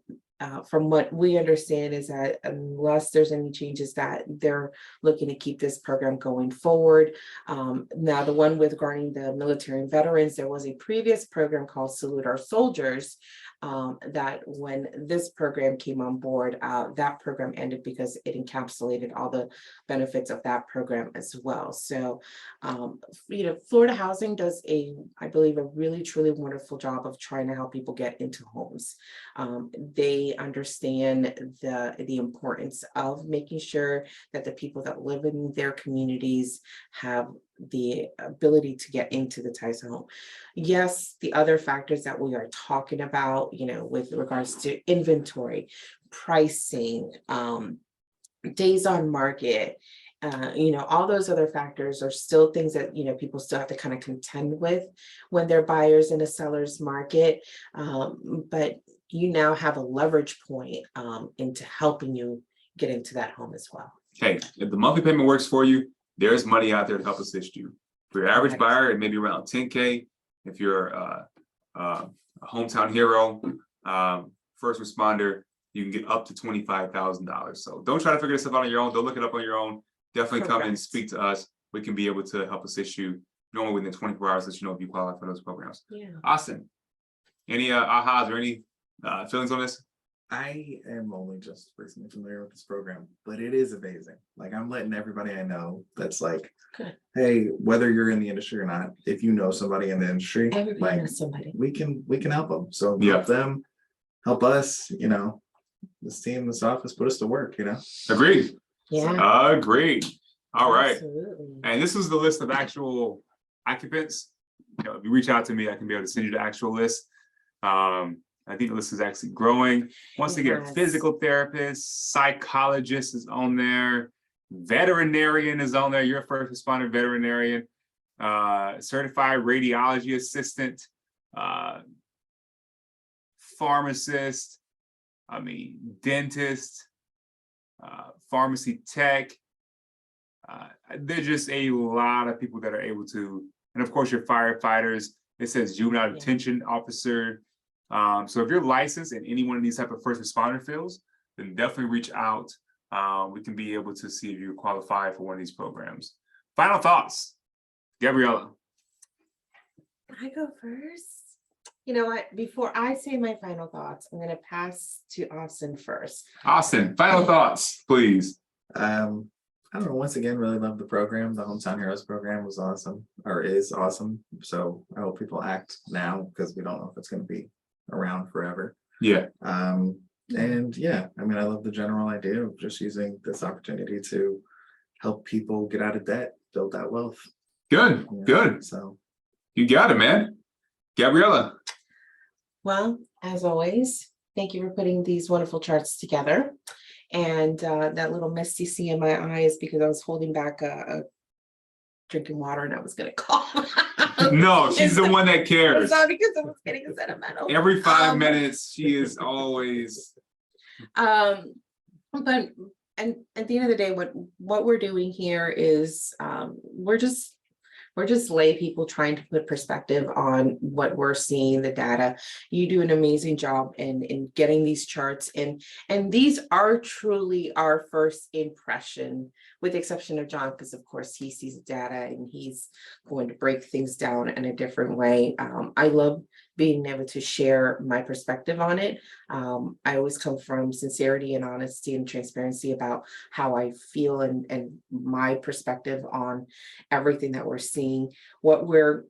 from what we understand is that unless there's any changes, that they're looking to keep this program going forward. Now, the one with regarding the military and veterans, there was a previous program called Salute Our Soldiers, that when this program came on board, that program ended because it encapsulated all the benefits of that program as well. So, Florida Housing does I believe, a really, truly wonderful job of trying to help people get into homes. They understand the importance of making sure that the people that live in their communities have the ability to get into the types of home. Yes, the other factors that we are talking about, with regards to inventory, pricing, days on market, all those other factors are still things that, people still have to kind of contend with when they're buyers in a seller's market. But you now have a leverage point into helping you get into that home as well. Hey, if the monthly payment works for you, there's money out there to help assist you. For your average buyer, it may be around 10K. If you're a hometown hero, first responder, you can get up to $25,000. So don't try to figure this out on your own. Don't look it up on your own. Definitely come and speak to us. We can be able to help assist you normally within 24 hours, let you know if you qualify for those programs. Yeah. Austin, any ahas or any feelings on this? I am only just recently familiar with this program, but it is amazing. Like, I'm letting everybody I know that's like, Good. hey, whether you're in the industry or not, if you know somebody in the industry, Everybody knows somebody. we can help them. So Yeah. help them, help us. This team, this office, put us to work. Agreed. Yeah. Agreed. All right. Absolutely. And this is the list of actual occupants. If you reach out to me, I can be able to send you the actual list. I think the list is actually growing. Once again, physical therapist, psychologist is on there, veterinarian is on there. You're a first responder veterinarian, certified radiology assistant, pharmacist, dentist, pharmacy tech. There's just a lot of people that are able to, and of course your firefighters. It says juvenile detention officer. So if you're licensed in any one of these type of first responder fields, then definitely reach out. We can be able to see if you qualify for one of these programs. Final thoughts, Gabriela. I go first. You know what? Before I say my final thoughts, I'm going to pass to Austin first. Austin, final thoughts, please. I don't know. Once again, really love the program. The Hometown Heroes program was awesome, or is awesome. So I hope people act now, because we don't know if it's going to be around forever. Yeah. And yeah, I love the general idea of just using this opportunity to help people get out of debt, build that wealth. Good. Good. So you got it, man. Gabriela. Well, as always, thank you for putting these wonderful charts together. And that little misty sea in my eyes because I was holding back a drinking water and I was going to cough. No, she's the one that cares. It's not because I was getting sentimental. Every 5 minutes, she is always. But and at the end of the day, what we're doing here is we're just lay people trying to put perspective on what we're seeing, the data. You do an amazing job in getting these charts, and these are truly our first impression, with the exception of John, because of course he sees the data and he's going to break things down in a different way. I love being able to share my perspective on it. I always come from sincerity and honesty and transparency about how I feel and my perspective on everything that we're seeing. What we're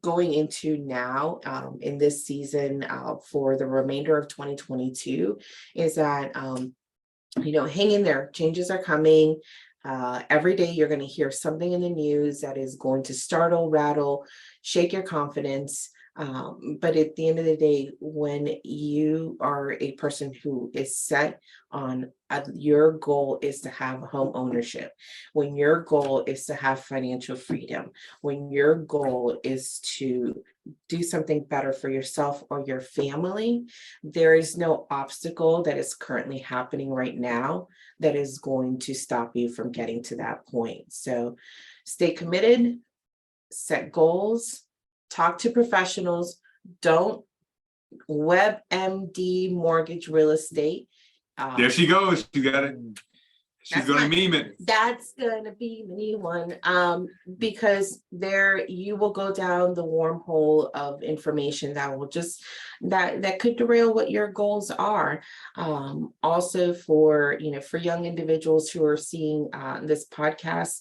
going into now in this season for the remainder of 2022 is that, hang in there, changes are coming. Every day you're going to hear something in the news that is going to startle, rattle, shake your confidence. But at the end of the day, when you are a person who is set on your goal is to have home ownership, when your goal is to have financial freedom, when your goal is to do something better for yourself or your family, there is no obstacle that is currently happening right now that is going to stop you from getting to that point. So stay committed, set goals, talk to professionals, don't WebMD mortgage real estate. There she goes. She got it. She's That's gonna fine. meme it. That's gonna be the new one, because there you will go down the wormhole of information that will just that could derail what your goals are. Also for for young individuals who are seeing this podcast,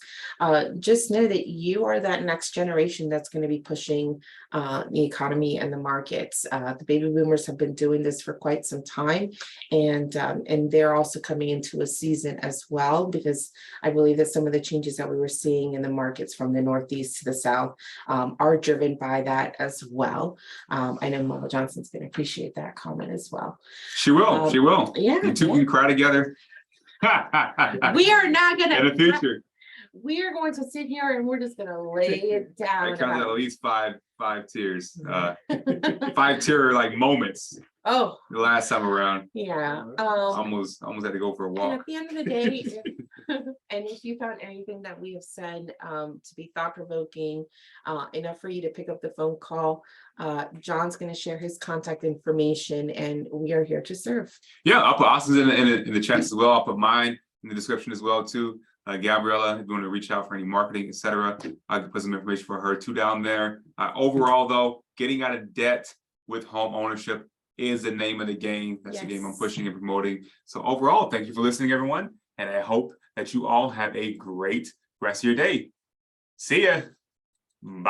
just know that you are that next generation that's going to be pushing the economy and the markets. The baby boomers have been doing this for quite some time, and they're also coming into a season as well, because I believe that some of the changes that we were seeing in the markets from the Northeast to the South are driven by that as well. I know Mama Johnson's going to appreciate that comment as well. She will. She will. Yeah, You two can cry together. we are not going In the to. future. We are going to sit here and we're just going to lay it down. It comes at least five tears. 5-tear like moments. Oh, The last time around, yeah. almost had to go for a And walk. at the end of the day, if you found anything that we have said to be thought-provoking, enough for you to pick up the phone call, John's going to share his contact information, and we are here to serve. Yeah, I'll put Austin's in the chat as well. I'll put mine in the description as well too. Gabriela, if you want to reach out for any marketing, etc., I can put some information for her too down there. Overall, though, getting out of debt with home ownership is the name of the game. That's the game I'm pushing and promoting. So overall, thank you for listening, everyone. And I hope that you all have a great rest of your day. See ya. Bye.